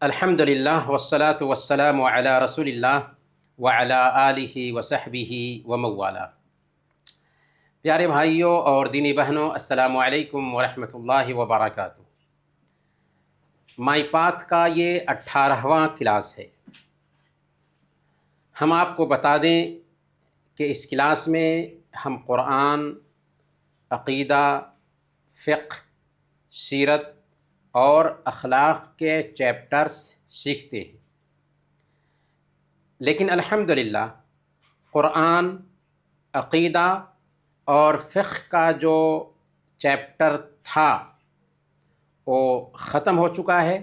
الحمدللہ والصلاة والسلام علی رسول اللہ وعلی آلہ وصحبہ وموالا۔ پیارے بھائیوں اور دینی بہنوں، السلام علیکم ورحمۃ اللہ وبرکاتہ۔ مائی پاتھ کا یہ 18واں کلاس ہے۔ ہم آپ کو بتا دیں کہ اس کلاس میں ہم قرآن، عقیدہ، فقہ، سیرت اور اخلاق کے چیپٹرز سیکھتے ہیں، لیکن الحمدللہ قرآن، عقیدہ اور فقہ کا جو چیپٹر تھا وہ ختم ہو چکا ہے۔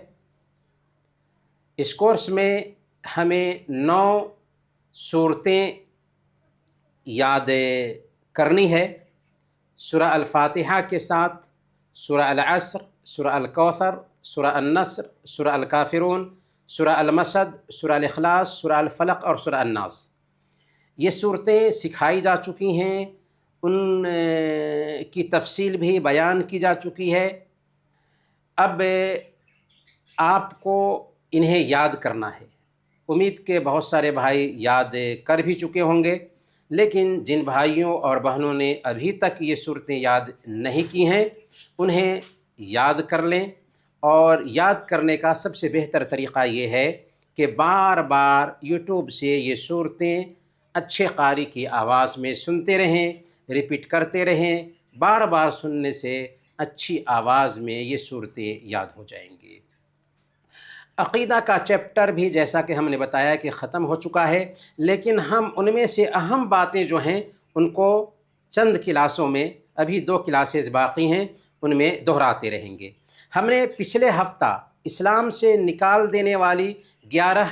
اس کورس میں ہمیں 9 صورتیں یاد کرنی ہے، سورہ الفاتحہ کے ساتھ سورہ العصر، سورہ الکوثر، سورہ النصر، سورہ الکافرون، سورہ المسد، سورہ الاخلاص، سورہ الفلق اور سورہ الناس۔ یہ صورتیں سکھائی جا چکی ہیں، ان کی تفصیل بھی بیان کی جا چکی ہے۔ اب آپ کو انہیں یاد کرنا ہے۔ امید کہ بہت سارے بھائی یاد کر بھی چکے ہوں گے، لیکن جن بھائیوں اور بہنوں نے ابھی تک یہ صورتیں یاد نہیں کی ہیں انہیں یاد کر لیں، اور یاد کرنے کا سب سے بہتر طریقہ یہ ہے کہ بار بار یوٹیوب سے یہ صورتیں اچھے قاری کی آواز میں سنتے رہیں، ریپیٹ کرتے رہیں۔ بار بار سننے سے اچھی آواز میں یہ صورتیں یاد ہو جائیں گی۔ عقیدہ کا چیپٹر بھی جیسا کہ ہم نے بتایا کہ ختم ہو چکا ہے، لیکن ہم ان میں سے اہم باتیں جو ہیں ان کو چند کلاسوں میں، ابھی 2 کلاسز باقی ہیں، ان میں دہراتے رہیں گے۔ ہم نے پچھلے ہفتہ اسلام سے نکال دینے والی 11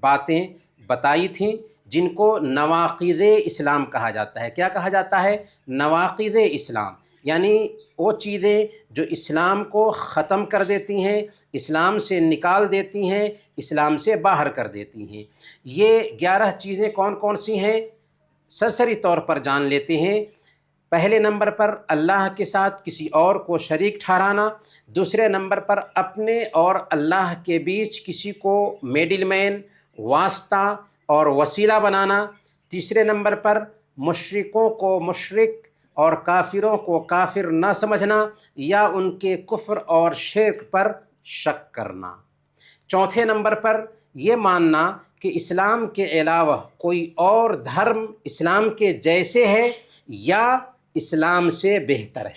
باتیں بتائی تھیں، جن کو نواقض اسلام کہا جاتا ہے۔ کیا کہا جاتا ہے؟ نواقض اسلام، یعنی وہ چیزیں جو اسلام کو ختم کر دیتی ہیں، اسلام سے نکال دیتی ہیں، اسلام سے باہر کر دیتی ہیں۔ یہ 11 چیزیں کون کون سی ہیں؟ سرسری طور پر جان لیتے ہیں۔ پہلے نمبر پر اللہ کے ساتھ کسی اور کو شریک ٹھہرانا، دوسرے نمبر پر اپنے اور اللہ کے بیچ کسی کو میڈل مین، واسطہ اور وسیلہ بنانا، تیسرے نمبر پر مشرکوں کو مشرک اور کافروں کو کافر نہ سمجھنا یا ان کے کفر اور شرک پر شک کرنا، چوتھے نمبر پر یہ ماننا کہ اسلام کے علاوہ کوئی اور دھرم اسلام کے جیسے ہے یا اسلام سے بہتر ہے،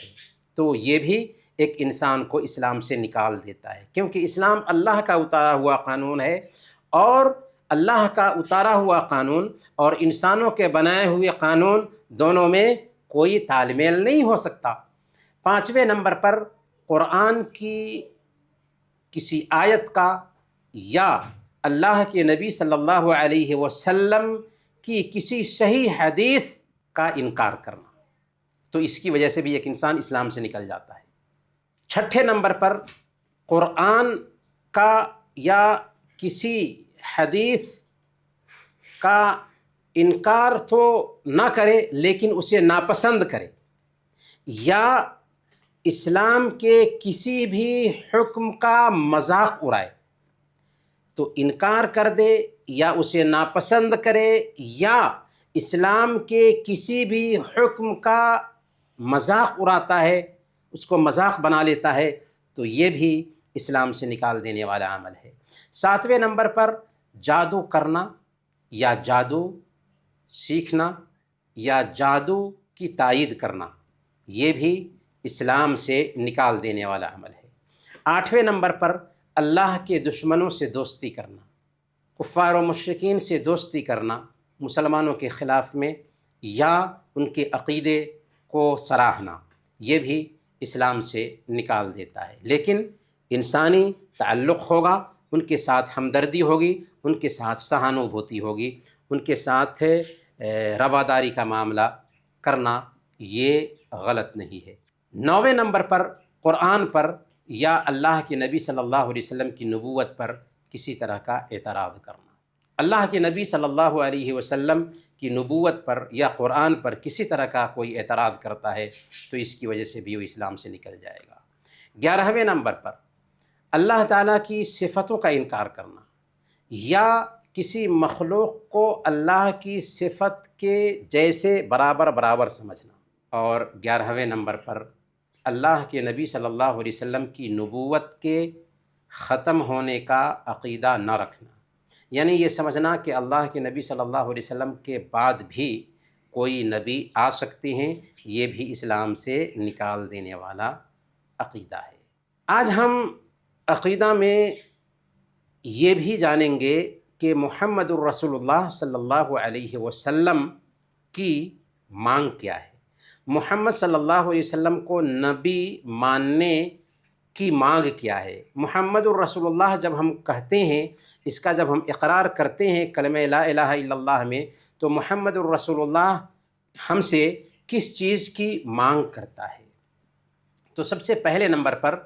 تو یہ بھی ایک انسان کو اسلام سے نکال دیتا ہے، کیونکہ اسلام اللہ کا اتارا ہوا قانون ہے، اور اللہ کا اتارا ہوا قانون اور انسانوں کے بنائے ہوئے قانون دونوں میں کوئی تال میل نہیں ہو سکتا۔ 5ویں نمبر پر قرآن کی کسی آیت کا یا اللہ کے نبی صلی اللہ علیہ وسلم کی کسی صحیح حدیث کا انکار کرنا، تو اس کی وجہ سے بھی ایک انسان اسلام سے نکل جاتا ہے۔ 6 نمبر پر قرآن کا یا کسی حدیث کا انکار تو نہ کرے لیکن اسے ناپسند کرے، یا اسلام کے کسی بھی حکم کا مذاق اڑائے، تو انکار کر دے یا اسے ناپسند کرے یا اسلام کے کسی بھی حکم کا مذاق اڑاتا ہے، اس کو مذاق بنا لیتا ہے، تو یہ بھی اسلام سے نکال دینے والا عمل ہے۔ 7ویں نمبر پر جادو کرنا یا جادو سیکھنا یا جادو کی تائید کرنا، یہ بھی اسلام سے نکال دینے والا عمل ہے۔ 8ویں نمبر پر اللہ کے دشمنوں سے دوستی کرنا، کفار و مشرکین سے دوستی کرنا، مسلمانوں کے خلاف میں، یا ان کے عقیدے کو سراہنا، یہ بھی اسلام سے نکال دیتا ہے۔ لیکن انسانی تعلق ہوگا، ان کے ساتھ ہمدردی ہوگی، ان کے ساتھ سہانوبھوتی ہوگی، ان کے ساتھ رواداری کا معاملہ کرنا یہ غلط نہیں ہے۔ 9ویں نمبر پر قرآن پر یا اللہ کے نبی صلی اللہ علیہ وسلم کی نبوت پر کسی طرح کا اعتراض کرنا۔ اللہ کے نبی صلی اللہ علیہ وسلم کی نبوت پر یا قرآن پر کسی طرح کا کوئی اعتراض کرتا ہے تو اس کی وجہ سے بھی وہ اسلام سے نکل جائے گا۔ 11ویں نمبر پر اللہ تعالیٰ کی صفتوں کا انکار کرنا یا کسی مخلوق کو اللہ کی صفت کے جیسے برابر سمجھنا۔ اور 11ویں نمبر پر اللہ کے نبی صلی اللہ علیہ وسلم کی نبوت کے ختم ہونے کا عقیدہ نہ رکھنا، یعنی یہ سمجھنا کہ اللہ کے نبی صلی اللہ علیہ وسلم کے بعد بھی کوئی نبی آ سکتے ہیں، یہ بھی اسلام سے نکال دینے والا عقیدہ ہے۔ آج ہم عقیدہ میں یہ بھی جانیں گے کہ محمد الرسول اللہ صلی اللہ علیہ وسلم کی مانگ کیا ہے، محمد صلی اللہ علیہ وسلم کو نبی ماننے کی مانگ کیا ہے۔ محمد الرسول اللہ جب ہم کہتے ہیں، اس کا جب ہم اقرار کرتے ہیں کلمہ لا الہ الا اللہ میں، تو محمد الرسول اللہ ہم سے کس چیز کی مانگ کرتا ہے؟ تو سب سے پہلے نمبر پر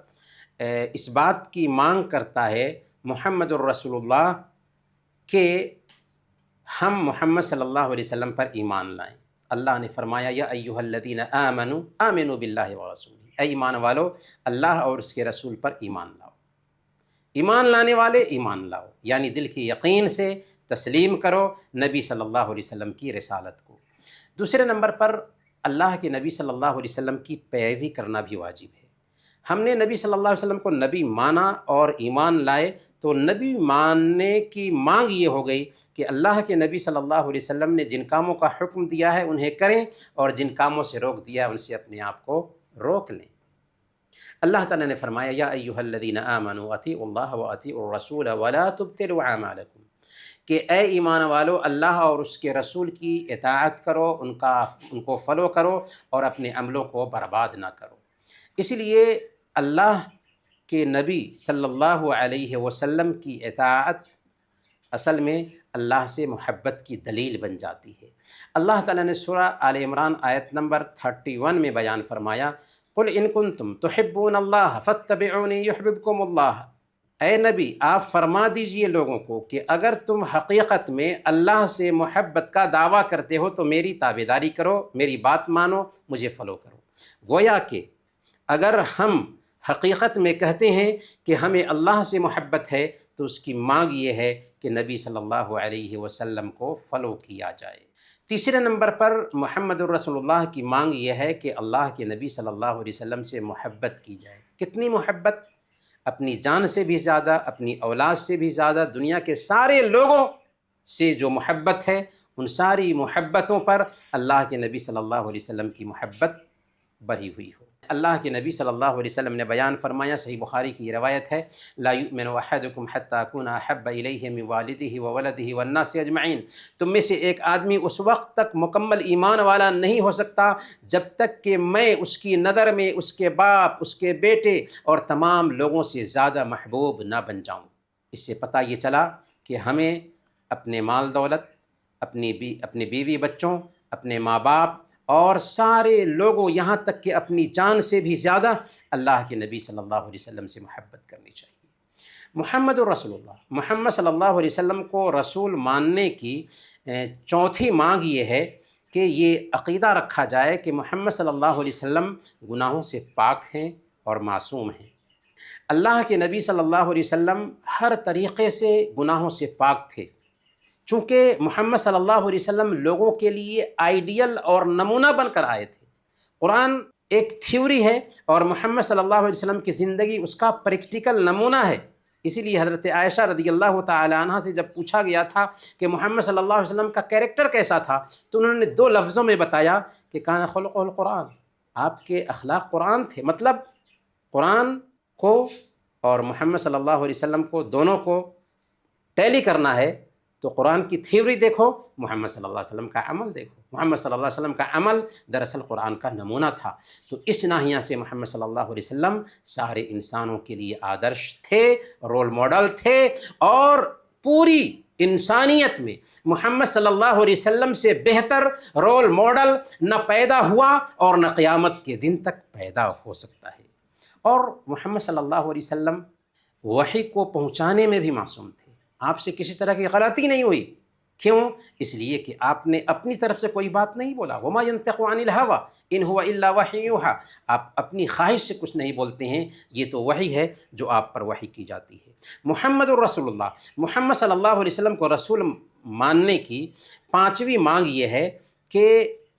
اس بات کی مانگ کرتا ہے محمد الرسول اللہ کہ ہم محمد صلی اللہ علیہ وسلم پر ایمان لائیں۔ اللہ نے فرمایا یا ایھا الذین آمنوا آمنوا باللہ ورسولہ، اے ایمان والو اللہ اور اس کے رسول پر ایمان لاؤ۔ ایمان لانے والے ایمان لاؤ، یعنی دل کی یقین سے تسلیم کرو نبی صلی اللہ علیہ وسلم کی رسالت کو۔ دوسرے نمبر پر اللہ کے نبی صلی اللہ علیہ وسلم کی پیروی کرنا بھی واجب ہے۔ ہم نے نبی صلی اللہ علیہ وسلم کو نبی مانا اور ایمان لائے، تو نبی ماننے کی مانگ یہ ہو گئی کہ اللہ کے نبی صلی اللہ علیہ وسلم نے جن کاموں کا حکم دیا ہے انہیں کریں، اور جن کاموں سے روک دیا ہے ان سے اپنے آپ کو روک لیں۔ اللہ تعالیٰ نے فرمایا یا ایھا الذین آمنوا اطیعوا اللہ واطیعوا الرسول ولا تبطلوا اعمالکم، کہ اے ایمان والو اللہ اور اس کے رسول کی اطاعت کرو، ان کو فالو کرو اور اپنے عملوں کو برباد نہ کرو۔ اس لیے اللہ کے نبی صلی اللہ علیہ وسلم کی اطاعت اصل میں اللہ سے محبت کی دلیل بن جاتی ہے۔ اللہ تعالیٰ نے سورہ آل عمران آیت نمبر 31 میں بیان فرمایا قل ان کنتم تحبون اللہ فاتبعونی یحببکم اللہ، اے نبی آپ فرما دیجئے لوگوں کو کہ اگر تم حقیقت میں اللہ سے محبت کا دعویٰ کرتے ہو تو میری تابعداری کرو، میری بات مانو، مجھے فالو کرو۔ گویا کہ اگر ہم حقیقت میں کہتے ہیں کہ ہمیں اللہ سے محبت ہے تو اس کی مانگ یہ ہے کہ نبی صلی اللہ علیہ وسلم کو فالو کیا جائے۔ تیسرے نمبر پر محمد الرسول اللہ کی مانگ یہ ہے کہ اللہ کے نبی صلی اللہ علیہ وسلم سے محبت کی جائے۔ کتنی محبت؟ اپنی جان سے بھی زیادہ، اپنی اولاد سے بھی زیادہ، دنیا کے سارے لوگوں سے جو محبت ہے ان ساری محبتوں پر اللہ کے نبی صلی اللہ علیہ وسلم کی محبت بڑھی ہوئی ہو۔ اللہ کے نبی صلی اللہ علیہ وسلم نے بیان فرمایا، صحیح بخاری کی یہ روایت ہے، لا یؤمن احدکم حتی اکون احب الیہ من والدہ وولدہ والناس اجمعین، تم میں سے ایک آدمی اس وقت تک مکمل ایمان والا نہیں ہو سکتا جب تک کہ میں اس کی نظر میں اس کے باپ، اس کے بیٹے اور تمام لوگوں سے زیادہ محبوب نہ بن جاؤں۔ اس سے پتہ یہ چلا کہ ہمیں اپنے مال دولت، اپنے بیوی بچوں، اپنے ماں باپ اور سارے لوگوں، یہاں تک کہ اپنی جان سے بھی زیادہ اللہ کے نبی صلی اللہ علیہ وسلم سے محبت کرنی چاہیے۔ محمد الرسول اللہ، محمد صلی اللہ علیہ وسلم کو رسول ماننے کی چوتھی مانگ یہ ہے کہ یہ عقیدہ رکھا جائے کہ محمد صلی اللہ علیہ وسلم گناہوں سے پاک ہیں اور معصوم ہیں۔ اللہ کے نبی صلی اللہ علیہ وسلم ہر طریقے سے گناہوں سے پاک تھے، چونکہ محمد صلی اللہ علیہ وسلم لوگوں کے لیے آئیڈیل اور نمونہ بن کر آئے تھے۔ قرآن ایک تھیوری ہے اور محمد صلی اللہ علیہ وسلم کی زندگی اس کا پریکٹیکل نمونہ ہے۔ اسی لیے حضرت عائشہ رضی اللہ تعالی عنہ سے جب پوچھا گیا تھا کہ محمد صلی اللہ علیہ وسلم کا کیریکٹر کیسا تھا، تو انہوں نے 2 لفظوں میں بتایا کہ کان خلقہ القرآن، آپ کے اخلاق قرآن تھے۔ مطلب قرآن کو اور محمد صلی اللہ علیہ وسلم کو دونوں کو ٹیلی کرنا ہے تو قرآن کی تھیوری دیکھو، محمد صلی اللہ علیہ وسلم کا عمل دیکھو۔ محمد صلی اللہ علیہ وسلم کا عمل دراصل قرآن کا نمونہ تھا۔ تو اس ناحیہ سے محمد صلی اللہ علیہ وسلم سارے انسانوں کے لیے آدرش تھے، رول ماڈل تھے، اور پوری انسانیت میں محمد صلی اللہ علیہ وسلم سے بہتر رول ماڈل نہ پیدا ہوا اور نہ قیامت کے دن تک پیدا ہو سکتا ہے۔ اور محمد صلی اللہ علیہ وسلم وحی کو پہنچانے میں بھی معصوم تھے، آپ سے کسی طرح کی غلطی نہیں ہوئی کیوں؟ اس لیے کہ آپ نے اپنی طرف سے کوئی بات نہیں بولا، وما ينطق عن الهوى ان هو الا وحی یوحی، آپ اپنی خواہش سے کچھ نہیں بولتے ہیں، یہ تو وحی ہے جو آپ پر وحی کی جاتی ہے۔ محمد الرسول اللہ، محمد صلی اللہ علیہ وسلم کو رسول ماننے کی پانچویں مانگ یہ ہے کہ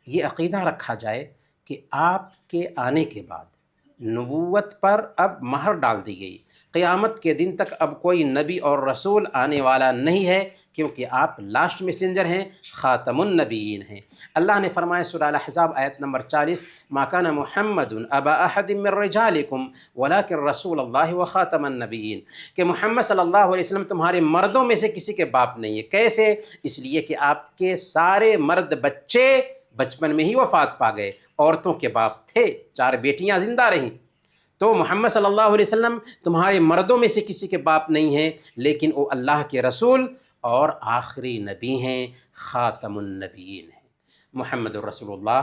یہ عقیدہ رکھا جائے کہ آپ کے آنے کے بعد نبوت پر اب مہر ڈال دی گئی، قیامت کے دن تک اب کوئی نبی اور رسول آنے والا نہیں ہے، کیونکہ آپ لاسٹ میسنجر ہیں، خاتم النبیین ہیں۔ اللہ نے فرمایا سورہ الاحزاب آیت نمبر 40، ما کان محمد ابا احد من رجالکم ولکن رسول اللہ وخاتم النبیین، کہ محمد صلی اللہ علیہ وسلم تمہارے مردوں میں سے کسی کے باپ نہیں ہے۔ کیسے؟ اس لیے کہ آپ کے سارے مرد بچے بچپن میں ہی وفات پا گئے، عورتوں کے باپ تھے، 4 بیٹیاں زندہ رہیں، تو محمد صلی اللہ علیہ وسلم تمہارے مردوں میں سے کسی کے باپ نہیں ہیں، لیکن وہ اللہ کے رسول اور آخری نبی ہیں، خاتم النبیین ہیں۔ محمد الرسول اللہ،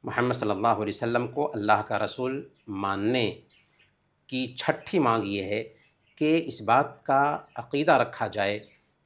محمد صلی اللہ علیہ وسلم کو اللہ کا رسول ماننے کی چھٹی مانگ یہ ہے کہ اس بات کا عقیدہ رکھا جائے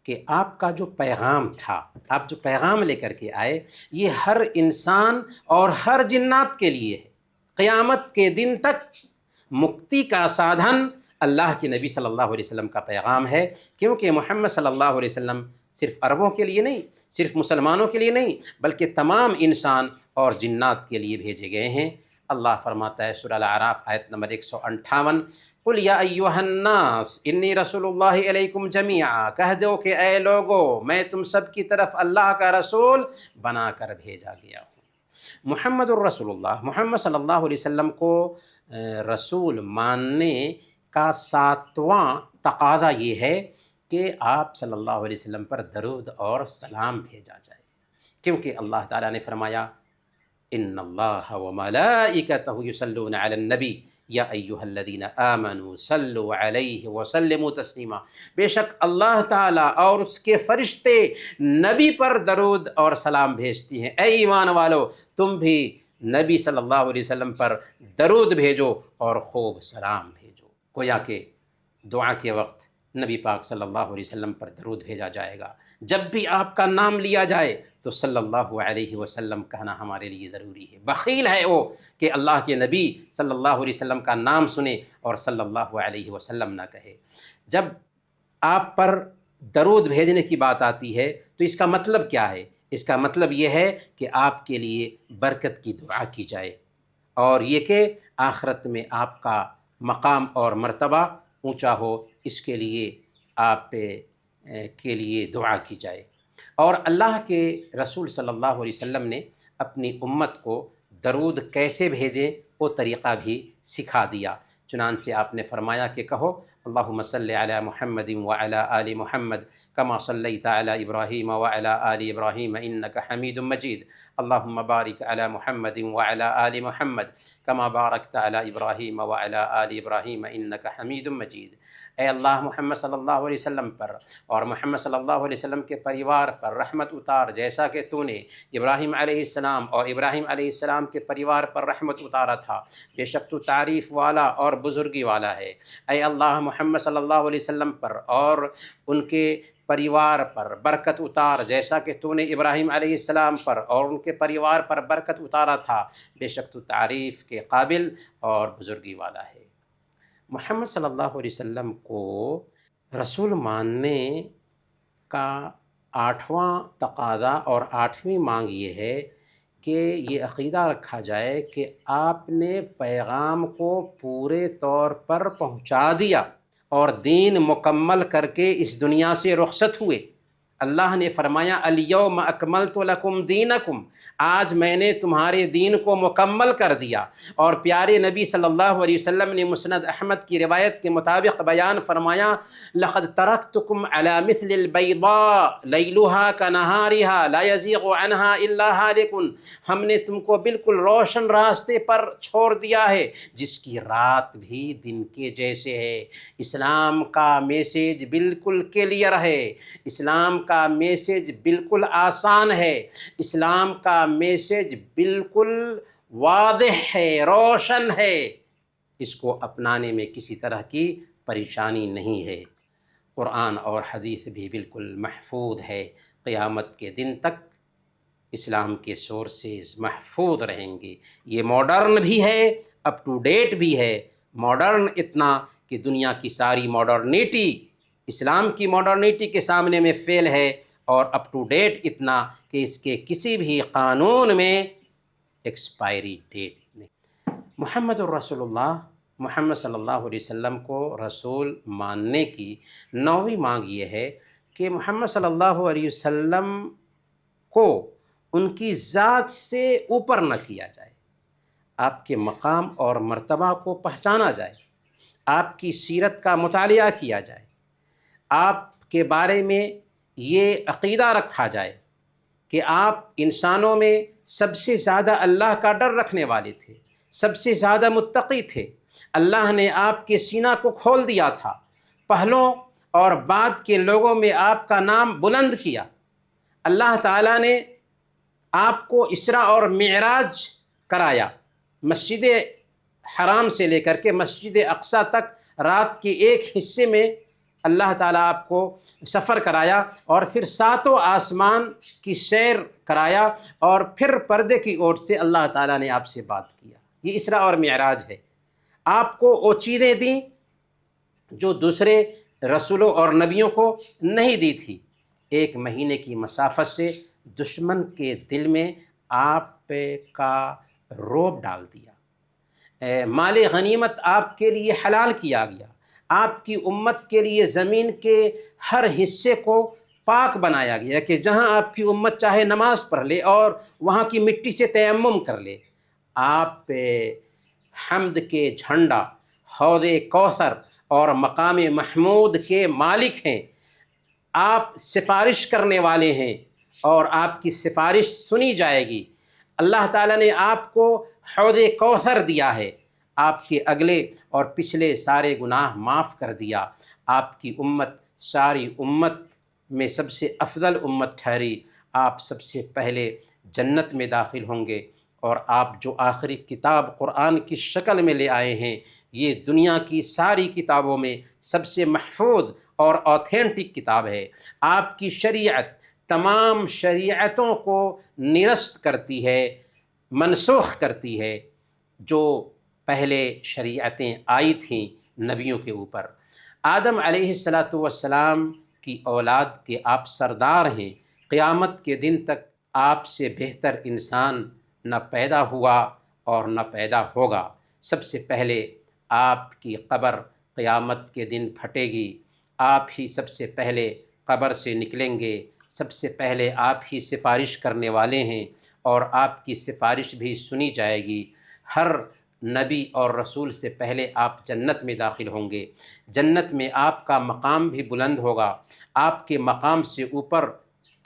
کہ آپ کا جو پیغام تھا، آپ جو پیغام لے کر کے آئے، یہ ہر انسان اور ہر جنات کے لیے ہے، قیامت کے دن تک مکتی کا سادھن اللہ کے نبی صلی اللہ علیہ وسلم کا پیغام ہے، کیونکہ محمد صلی اللہ علیہ وسلم صرف عربوں کے لیے نہیں، صرف مسلمانوں کے لیے نہیں، بلکہ تمام انسان اور جنات کے لیے بھیجے گئے ہیں۔ اللہ فرماتا ہے سورہ الاعراف آیت نمبر 158، قل یا ایھا الناس انی رسول اللہ علیکم جمیعا، کہہ دو کہ اے لوگو میں تم سب کی طرف اللہ کا رسول بنا کر بھیجا گیا ہوں۔ محمد الرسول اللہ، محمد صلی اللہ علیہ وسلم کو رسول ماننے کا 7واں تقاضا یہ ہے کہ آپ صلی اللہ علیہ وسلم پر درود اور سلام بھیجا جائے، کیونکہ اللہ تعالیٰ نے فرمایا ان اللہ وملائکتہ یصلون علی النبی یا ایھا الذین آمنوا صلوا علیہ وسلموا تسلیما، بے شک اللہ تعالیٰ اور اس کے فرشتے نبی پر درود اور سلام بھیجتی ہیں، اے ایمان والو تم بھی نبی صلی اللہ علیہ وسلم پر درود بھیجو اور خوب سلام بھیجو۔ گویا کہ دعا کے وقت نبی پاک صلی اللہ علیہ وسلم پر درود بھیجا جائے گا، جب بھی آپ کا نام لیا جائے تو صلی اللہ علیہ وسلم کہنا ہمارے لیے ضروری ہے۔ بخیل ہے وہ کہ اللہ کے نبی صلی اللہ علیہ وسلم کا نام سنے اور صلی اللہ علیہ وسلم نہ کہے۔ جب آپ پر درود بھیجنے کی بات آتی ہے تو اس کا مطلب کیا ہے؟ اس کا مطلب یہ ہے کہ آپ کے لیے برکت کی دعا کی جائے، اور یہ کہ آخرت میں آپ کا مقام اور مرتبہ اونچا ہو، اس کے لیے آپ کے لیے دعا کی جائے۔ اور اللہ کے رسول صلی اللہ علیہ وسلم نے اپنی امت کو درود کیسے بھیجیں وہ طریقہ بھی سکھا دیا، چنانچہ آپ نے فرمایا کہ کہو اللہم صلی علی محمد وعلی آل محمد کما صلیت علی ابراہیم وعلی آل ابراہیم انک حمید مجید، اللہم بارک علی محمد وعلی آل محمد کما بارکت علی ابراہیم وعلی آل ابراہیم انک حمید مجید۔ اے اللہ محمد صلی اللہ علیہ وسلم پر اور محمد صلی اللہ علیہ وسلم کے پریوار پر رحمت اتار، جیسا کہ تو نے ابراہیم علیہ السلام اور ابراہیم علیہ السلام کے پریوار پر رحمت اتارا تھا، بے شک تو تعریف والا اور بزرگی والا ہے۔ اے اللہ محمد صلی اللہ علیہ وسلم پر اور ان کے پریوار پر برکت اتار، جیسا کہ تو نے ابراہیم علیہ السلام پر اور ان کے پریوار پر برکت اتارا تھا، بے شک تو تعریف کے قابل اور بزرگی والا ہے۔ محمد صلی اللہ علیہ وسلم کو رسول ماننے کا 8واں تقاضا اور 8ویں مانگ یہ ہے کہ یہ عقیدہ رکھا جائے کہ آپ نے پیغام کو پورے طور پر پہنچا دیا اور دین مکمل کر کے اس دنیا سے رخصت ہوئے۔ اللہ نے فرمایا الیوم اکملت لکم دینکم، آج میں نے تمہارے دین کو مکمل کر دیا۔ اور پیارے نبی صلی اللہ علیہ وسلم نے مسند احمد کی روایت کے مطابق بیان فرمایا لقد ترکتکم علی مثل البیضاء لیلها کنہارها لا یزیغ عنها الا ہالک، ہم نے تم کو بالکل روشن راستے پر چھوڑ دیا ہے جس کی رات بھی دن کے جیسے ہے۔ اسلام کا میسیج بالکل کلیئر ہے، اسلام کا میسیج بالکل آسان ہے، اسلام کا میسیج بالکل واضح ہے، روشن ہے، اس کو اپنانے میں کسی طرح کی پریشانی نہیں ہے۔ قرآن اور حدیث بھی بالکل محفوظ ہے، قیامت کے دن تک اسلام کے سورسز محفوظ رہیں گے۔ یہ ماڈرن بھی ہے، اپ ٹو ڈیٹ بھی ہے۔ ماڈرن اتنا کہ دنیا کی ساری ماڈرنیٹی اسلام کی ماڈرنیٹی کے سامنے میں فیل ہے، اور اپ ٹو ڈیٹ اتنا کہ اس کے کسی بھی قانون میں ایکسپائری ڈیٹ نہیں۔ محمد الرسول اللہ، محمد صلی اللہ علیہ وسلم کو رسول ماننے کی 9ویں مانگ یہ ہے کہ محمد صلی اللہ علیہ وسلم کو ان کی ذات سے اوپر نہ کیا جائے، آپ کے مقام اور مرتبہ کو پہچانا جائے، آپ کی سیرت کا مطالعہ کیا جائے، آپ کے بارے میں یہ عقیدہ رکھا جائے کہ آپ انسانوں میں سب سے زیادہ اللہ کا ڈر رکھنے والے تھے، سب سے زیادہ متقی تھے۔ اللہ نے آپ کے سینہ کو کھول دیا تھا، پہلوں اور بعد کے لوگوں میں آپ کا نام بلند کیا۔ اللہ تعالیٰ نے آپ کو اسراء اور معراج کرایا، مسجد حرام سے لے کر کے مسجد اقصیٰ تک رات کے ایک حصے میں اللہ تعالیٰ آپ کو سفر کرایا، اور پھر 7 آسمان کی سیر کرایا، اور پھر پردے کی اوٹ سے اللہ تعالیٰ نے آپ سے بات کیا۔ یہ اسراء اور معراج ہے۔ آپ کو وہ چیزیں دیں جو دوسرے رسولوں اور نبیوں کو نہیں دی تھی۔ 1 مہینے کی مسافت سے دشمن کے دل میں آپ کا رعب ڈال دیا، مال غنیمت آپ کے لیے حلال کیا گیا، آپ کی امت کے لیے زمین کے ہر حصے کو پاک بنایا گیا کہ جہاں آپ کی امت چاہے نماز پڑھ لے اور وہاں کی مٹی سے تیمم کر لے۔ آپ حمد کے جھنڈا، حوض کوثر اور مقام محمود کے مالک ہیں، آپ سفارش کرنے والے ہیں، اور آپ کی سفارش سنی جائے گی۔ اللہ تعالیٰ نے آپ کو حوض کوثر دیا ہے، آپ کے اگلے اور پچھلے سارے گناہ معاف کر دیا۔ آپ کی امت ساری امت میں سب سے افضل امت ٹھہری، آپ سب سے پہلے جنت میں داخل ہوں گے، اور آپ جو آخری کتاب قرآن کی شکل میں لے آئے ہیں، یہ دنیا کی ساری کتابوں میں سب سے محفوظ اور اوتھینٹک کتاب ہے۔ آپ کی شریعت تمام شریعتوں کو نرست کرتی ہے، منسوخ کرتی ہے، جو پہلے شریعتیں آئی تھیں نبیوں کے اوپر۔ آدم علیہ السلام کی اولاد کے آپ سردار ہیں، قیامت کے دن تک آپ سے بہتر انسان نہ پیدا ہوا اور نہ پیدا ہوگا۔ سب سے پہلے آپ کی قبر قیامت کے دن پھٹے گی، آپ ہی سب سے پہلے قبر سے نکلیں گے، سب سے پہلے آپ ہی سفارش کرنے والے ہیں، اور آپ کی سفارش بھی سنی جائے گی۔ ہر نبی اور رسول سے پہلے آپ جنت میں داخل ہوں گے، جنت میں آپ کا مقام بھی بلند ہوگا، آپ کے مقام سے اوپر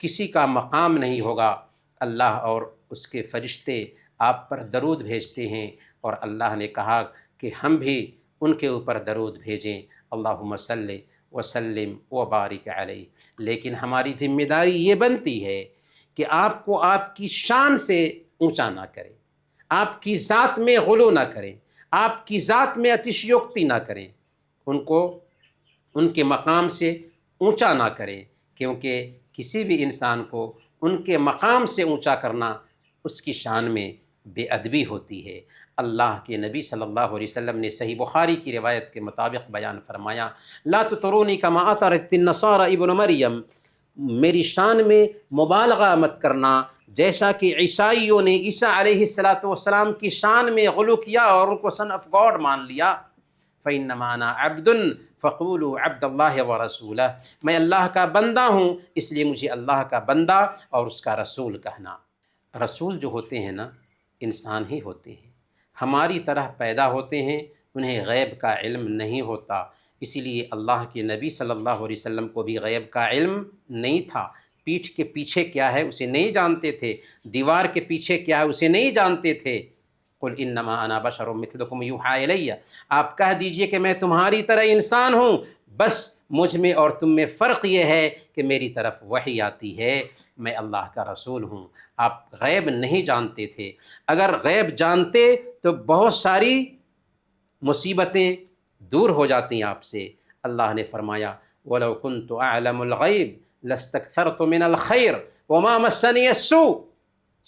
کسی کا مقام نہیں ہوگا۔ اللہ اور اس کے فرشتے آپ پر درود بھیجتے ہیں، اور اللہ نے کہا کہ ہم بھی ان کے اوپر درود بھیجیں، اللہم صلی وسلم وبارک علیہ۔ لیکن ہماری ذمہ داری یہ بنتی ہے کہ آپ کو آپ کی شان سے اونچا نہ کریں، آپ کی ذات میں غلو نہ کریں، آپ کی ذات میں اتشیوکتی نہ کریں، ان کو ان کے مقام سے اونچا نہ کریں، کیونکہ کسی بھی انسان کو ان کے مقام سے اونچا کرنا اس کی شان میں بے ادبی ہوتی ہے۔ اللہ کے نبی صلی اللہ علیہ وسلم نے صحیح بخاری کی روایت کے مطابق بیان فرمایا، لا تطرونی کما اطرت النصارى ابن مریم، میری شان میں مبالغہ مت کرنا جیسا کہ عیسائیوں نے عیسیٰ علیہ السلام کی شان میں غلو کیا اور ان کو سن آف گاڈ مان لیا۔ فإنما أنا عبد فقولوا عبد اللہ ورسولہ، میں اللہ کا بندہ ہوں، اس لیے مجھے اللہ کا بندہ اور اس کا رسول کہنا۔ رسول جو ہوتے ہیں نا، انسان ہی ہوتے ہیں، ہماری طرح پیدا ہوتے ہیں، انہیں غیب کا علم نہیں ہوتا، اسی لیے اللہ کے نبی صلی اللہ علیہ وسلم کو بھی غیب کا علم نہیں تھا۔ پیٹھ کے پیچھے کیا ہے اسے نہیں جانتے تھے، دیوار کے پیچھے کیا ہے اسے نہیں جانتے تھے۔ قل انما انا بشر مثلکم یوحی الی، آپ کہہ دیجئے کہ میں تمہاری طرح انسان ہوں، بس مجھ میں اور تم میں فرق یہ ہے کہ میری طرف وحی آتی ہے، میں اللہ کا رسول ہوں۔ آپ غیب نہیں جانتے تھے، اگر غیب جانتے تو بہت ساری مصیبتیں دور ہو جاتی ہیں آپ سے۔ اللہ نے فرمایا وَلَوْ كُنْتُ أَعْلَمُ الْغَيْبِ لستکثرت من الخیر وما مسنی السوء۔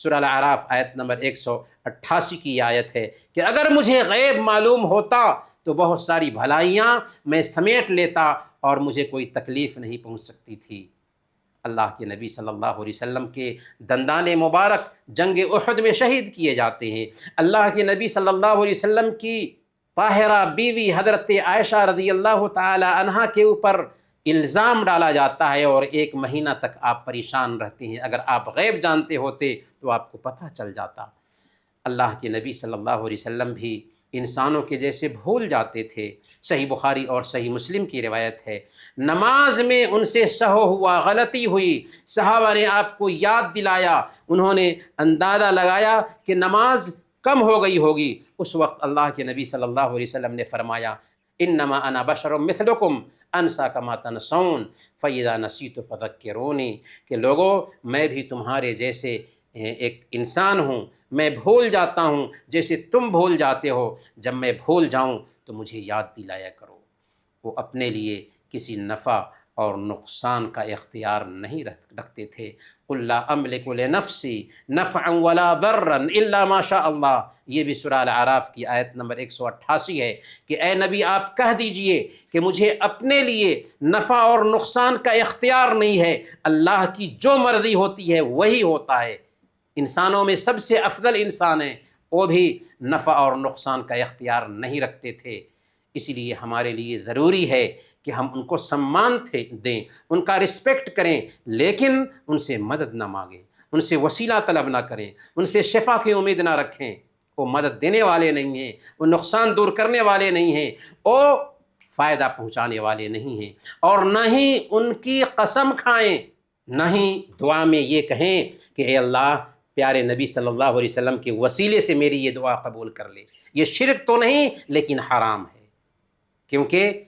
سورہ الاعراف آیت نمبر 188 کی آیت ہے کہ اگر مجھے غیب معلوم ہوتا تو بہت ساری بھلائیاں میں سمیٹ لیتا اور مجھے کوئی تکلیف نہیں پہنچ سکتی تھی۔ اللہ کے نبی صلی اللہ علیہ وسلم کے دندان مبارک جنگ احد میں شہید کیے جاتے ہیں۔ اللہ کے نبی صلی اللہ علیہ وسلم کی طاہرہ بیوی حضرت عائشہ رضی اللہ تعالی عنہا کے اوپر الزام ڈالا جاتا ہے اور 1 مہینہ تک آپ پریشان رہتے ہیں۔ اگر آپ غیب جانتے ہوتے تو آپ کو پتہ چل جاتا۔ اللہ کے نبی صلی اللہ علیہ وسلم بھی انسانوں کے جیسے بھول جاتے تھے۔ صحیح بخاری اور صحیح مسلم کی روایت ہے، نماز میں ان سے سہو ہوا، غلطی ہوئی، صحابہ نے آپ کو یاد دلایا، انہوں نے اندازہ لگایا کہ نماز کم ہو گئی ہوگی۔ اس وقت اللہ کے نبی صلی اللہ علیہ وسلم نے فرمایا انما انا بشر مثلکم انسا کما تنسون فاذا نسیت فذکرونی، کہ لوگو میں بھی تمہارے جیسے ایک انسان ہوں، میں بھول جاتا ہوں جیسے تم بھول جاتے ہو، جب میں بھول جاؤں تو مجھے یاد دلایا کرو۔ وہ اپنے لیے کسی نفع اور نقصان کا اختیار نہیں رکھتے تھے۔ قل لا املک لنفسی نفعا ولا ضرا الا ما شاء اللہ، یہ بھی سورہ الاعراف کی آیت نمبر 188 ہے کہ اے نبی آپ کہہ دیجئے کہ مجھے اپنے لیے نفع اور نقصان کا اختیار نہیں ہے، اللہ کی جو مرضی ہوتی ہے وہی ہوتا ہے۔ انسانوں میں سب سے افضل انسان ہیں، وہ بھی نفع اور نقصان کا اختیار نہیں رکھتے تھے۔ اسی لیے ہمارے لیے ضروری ہے کہ ہم ان کو سمان دیں، ان کا رسپیکٹ کریں، لیکن ان سے مدد نہ مانگیں، ان سے وسیلہ طلب نہ کریں، ان سے شفا کی امید نہ رکھیں۔ وہ مدد دینے والے نہیں ہیں، وہ نقصان دور کرنے والے نہیں ہیں، وہ فائدہ پہنچانے والے نہیں ہیں، اور نہ ہی ان کی قسم کھائیں، نہ ہی دعا میں یہ کہیں کہ اے اللہ پیارے نبی صلی اللہ علیہ وسلم کے وسیلے سے میری یہ دعا قبول کر لے۔ یہ شرک تو نہیں لیکن حرام ہے، کیونکہ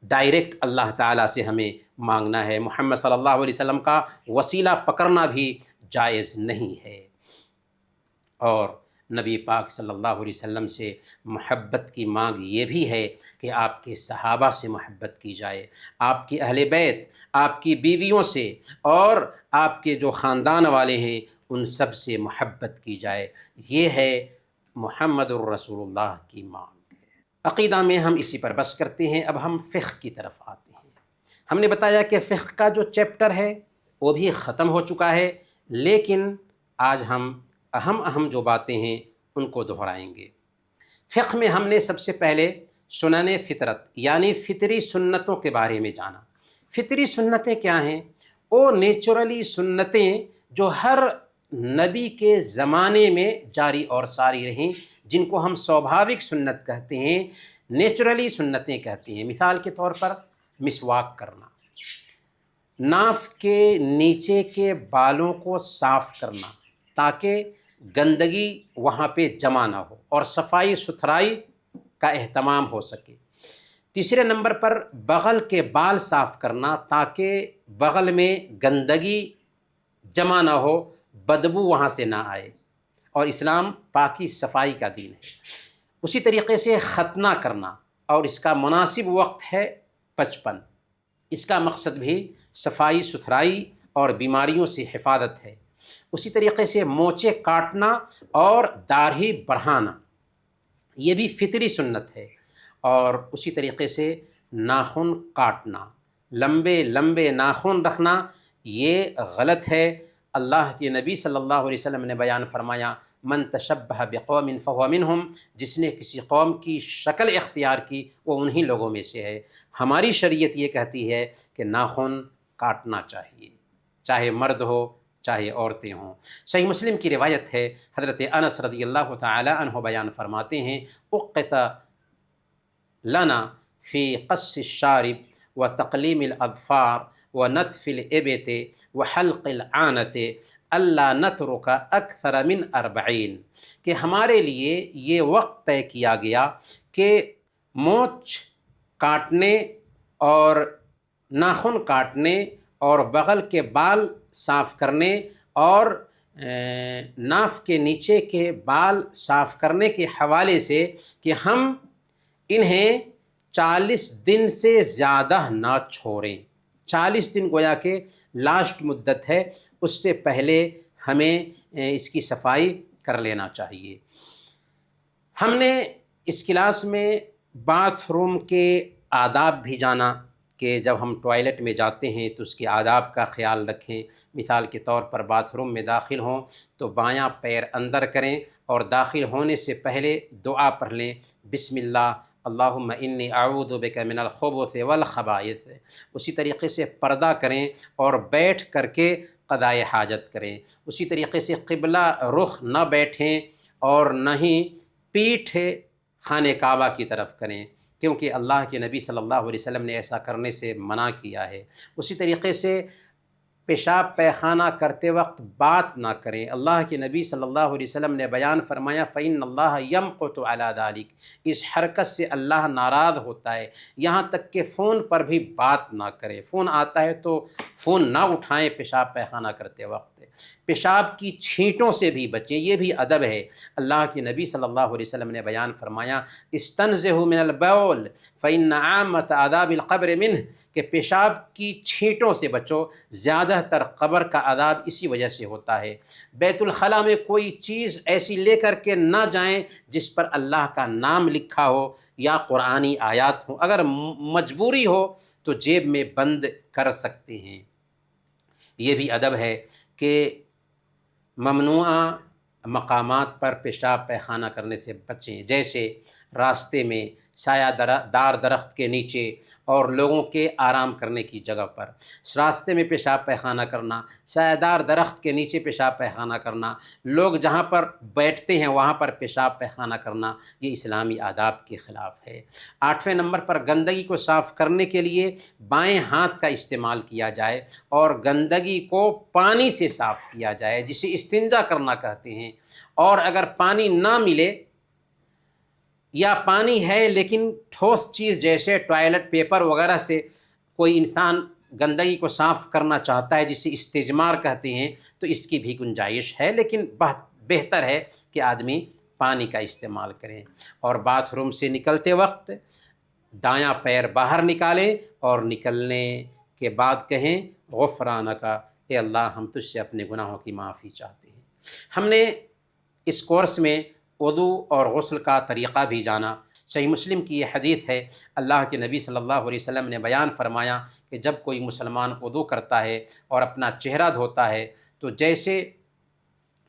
ڈائریکٹ اللہ تعالیٰ سے ہمیں مانگنا ہے۔ محمد صلی اللہ علیہ وسلم کا وسیلہ پکڑنا بھی جائز نہیں ہے۔ اور نبی پاک صلی اللہ علیہ وسلم سے محبت کی مانگ یہ بھی ہے کہ آپ کے صحابہ سے محبت کی جائے، آپ کی اہل بیت، آپ کی بیویوں سے، اور آپ کے جو خاندان والے ہیں ان سب سے محبت کی جائے۔ یہ ہے محمد الرسول اللہ کی مانگ۔ عقیدہ میں ہم اسی پر بس کرتے ہیں۔ اب ہم فقہ کی طرف آتے ہیں۔ ہم نے بتایا کہ فقہ کا جو چیپٹر ہے وہ بھی ختم ہو چکا ہے، لیکن آج ہم اہم جو باتیں ہیں ان کو دہرائیں گے۔ فقہ میں ہم نے سب سے پہلے سنن فطرت یعنی فطری سنتوں کے بارے میں جانا۔ فطری سنتیں کیا ہیں؟ وہ نیچرلی سنتیں جو ہر نبی کے زمانے میں جاری اور ساری رہیں، جن کو ہم سوبھاوک سنت کہتے ہیں، نیچرلی سنتیں کہتے ہیں۔ مثال کے طور پر مسواک کرنا، ناف کے نیچے کے بالوں کو صاف کرنا تاکہ گندگی وہاں پہ جمع نہ ہو اور صفائی ستھرائی کا اہتمام ہو سکے۔ تیسرے نمبر پر بغل کے بال صاف کرنا تاکہ بغل میں گندگی جمع نہ ہو، بدبو وہاں سے نہ آئے، اور اسلام پاکی صفائی کا دین ہے۔ اسی طریقے سے ختنہ کرنا، اور اس کا مناسب وقت ہے 55۔ اس کا مقصد بھی صفائی ستھرائی اور بیماریوں سے حفاظت ہے۔ اسی طریقے سے مونچے کاٹنا اور داڑھی بڑھانا، یہ بھی فطری سنت ہے۔ اور اسی طریقے سے ناخن کاٹنا، لمبے لمبے ناخن رکھنا، یہ غلط ہے۔ اللہ کے نبی صلی اللہ علیہ وسلم نے بیان فرمایا من تشبہ بقوم فہو منہم، جس نے کسی قوم کی شکل اختیار کی وہ انہی لوگوں میں سے ہے۔ ہماری شریعت یہ کہتی ہے کہ ناخن کاٹنا چاہیے، چاہے مرد ہو چاہے عورتیں ہوں۔ صحیح مسلم کی روایت ہے، حضرت انس رضی اللہ تعالی عنہ بیان فرماتے ہیں اقت لنا فی قص الشارب و تقلیم الاظفار و نتف الابط و حلق العانت اللہ نترک اکثر من 40، کہ ہمارے لیے یہ وقت طے کیا گیا کہ مونچھ کاٹنے اور ناخن کاٹنے اور بغل کے بال صاف کرنے اور ناف کے نیچے کے بال صاف کرنے کے حوالے سے کہ ہم انہیں 40 دن سے زیادہ نہ چھوڑیں۔ 40 دن گویا کہ لاسٹ مدت ہے، اس سے پہلے ہمیں اس کی صفائی کر لینا چاہیے۔ ہم نے اس کلاس میں باتھ روم کے آداب بھی جانا کہ جب ہم ٹوائلٹ میں جاتے ہیں تو اس کے آداب کا خیال رکھیں۔ مثال کے طور پر باتھ روم میں داخل ہوں تو بایاں پیر اندر کریں اور داخل ہونے سے پہلے دعا پڑھ لیں، بسم اللہ اللہم انی اعوذ بک من الخبث والخبائث۔ اسی طریقے سے پردہ کریں اور بیٹھ کر کے قضائے حاجت کریں۔ اسی طریقے سے قبلہ رخ نہ بیٹھیں اور نہ ہی پیٹھ خانہ کعبہ کی طرف کریں، کیونکہ اللہ کے نبی صلی اللہ علیہ وسلم نے ایسا کرنے سے منع کیا ہے۔ اسی طریقے سے پیشاب پیخانہ کرتے وقت بات نہ کریں۔ اللہ کے نبی صلی اللہ علیہ وسلم نے بیان فرمایا فَإِنَّ اللَّهَ يَمْقُتُ عَلَى ذَلِكَ، اس حرکت سے اللہ ناراض ہوتا ہے۔ یہاں تک کہ فون پر بھی بات نہ کریں، فون آتا ہے تو فون نہ اٹھائیں پیشاب پیخانہ کرتے وقت۔ پیشاب کی چھینٹوں سے بھی بچیں، یہ بھی ادب ہے۔ اللہ کے نبی صلی اللہ علیہ وسلم نے بیان فرمایا استنزہوا من البول فإن عامۃ عذاب القبر منہ، کہ پیشاب کی چھینٹوں سے بچو، زیادہ تر قبر کا عذاب اسی وجہ سے ہوتا ہے۔ بیت الخلاء میں کوئی چیز ایسی لے کر کے نہ جائیں جس پر اللہ کا نام لکھا ہو یا قرآنی آیات ہوں۔ اگر مجبوری ہو تو جیب میں بند کر سکتے ہیں۔ یہ بھی ادب ہے کہ ممنوعہ مقامات پر پیشاب پیخانہ کرنے سے بچیں، جیسے راستے میں، سایہ دار درخت کے نیچے اور لوگوں کے آرام کرنے کی جگہ پر۔ راستے میں پیشاب پیخانہ کرنا، سایہ دار درخت کے نیچے پیشاب پیخانہ کرنا، لوگ جہاں پر بیٹھتے ہیں وہاں پر پیشاب پیخانہ کرنا، یہ اسلامی آداب کے خلاف ہے۔ 8ویں نمبر پر گندگی کو صاف کرنے کے لیے بائیں ہاتھ کا استعمال کیا جائے اور گندگی کو پانی سے صاف کیا جائے، جسے استنجا کرنا کہتے ہیں۔ اور اگر پانی نہ ملے یا پانی ہے لیکن ٹھوس چیز جیسے ٹوائلٹ پیپر وغیرہ سے کوئی انسان گندگی کو صاف کرنا چاہتا ہے، جسے استجمار کہتے ہیں، تو اس کی بھی گنجائش ہے، لیکن بہتر ہے کہ آدمی پانی کا استعمال کریں۔ اور باتھ روم سے نکلتے وقت دایاں پیر باہر نکالیں اور نکلنے کے بعد کہیں غفرانک، اے اللہ ہم تجھ سے اپنے گناہوں کی معافی چاہتے ہیں۔ ہم نے اس کورس میں وضو اور غسل کا طریقہ بھی جانا۔ صحیح مسلم کی یہ حدیث ہے، اللہ کے نبی صلی اللہ علیہ وسلم نے بیان فرمایا کہ جب کوئی مسلمان وضو کرتا ہے اور اپنا چہرہ دھوتا ہے تو جیسے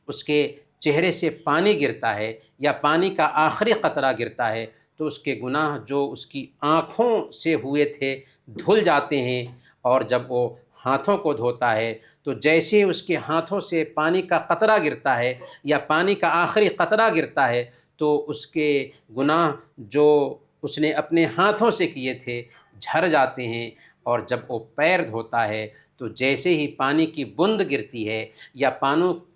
اس کے چہرے سے پانی گرتا ہے یا پانی کا آخری قطرہ گرتا ہے تو اس کے گناہ جو اس کی آنکھوں سے ہوئے تھے دھل جاتے ہیں، اور جب وہ ہاتھوں کو دھوتا ہے تو جیسے اس کے ہاتھوں سے پانی کا قطرہ گرتا ہے یا پانی کا آخری قطرہ گرتا ہے تو اس کے گناہ جو اس نے اپنے ہاتھوں سے کیے تھے جھڑ جاتے ہیں۔ اور جب وہ پیر دھوتا ہے تو جیسے ہی پانی کی بوند گرتی ہے یا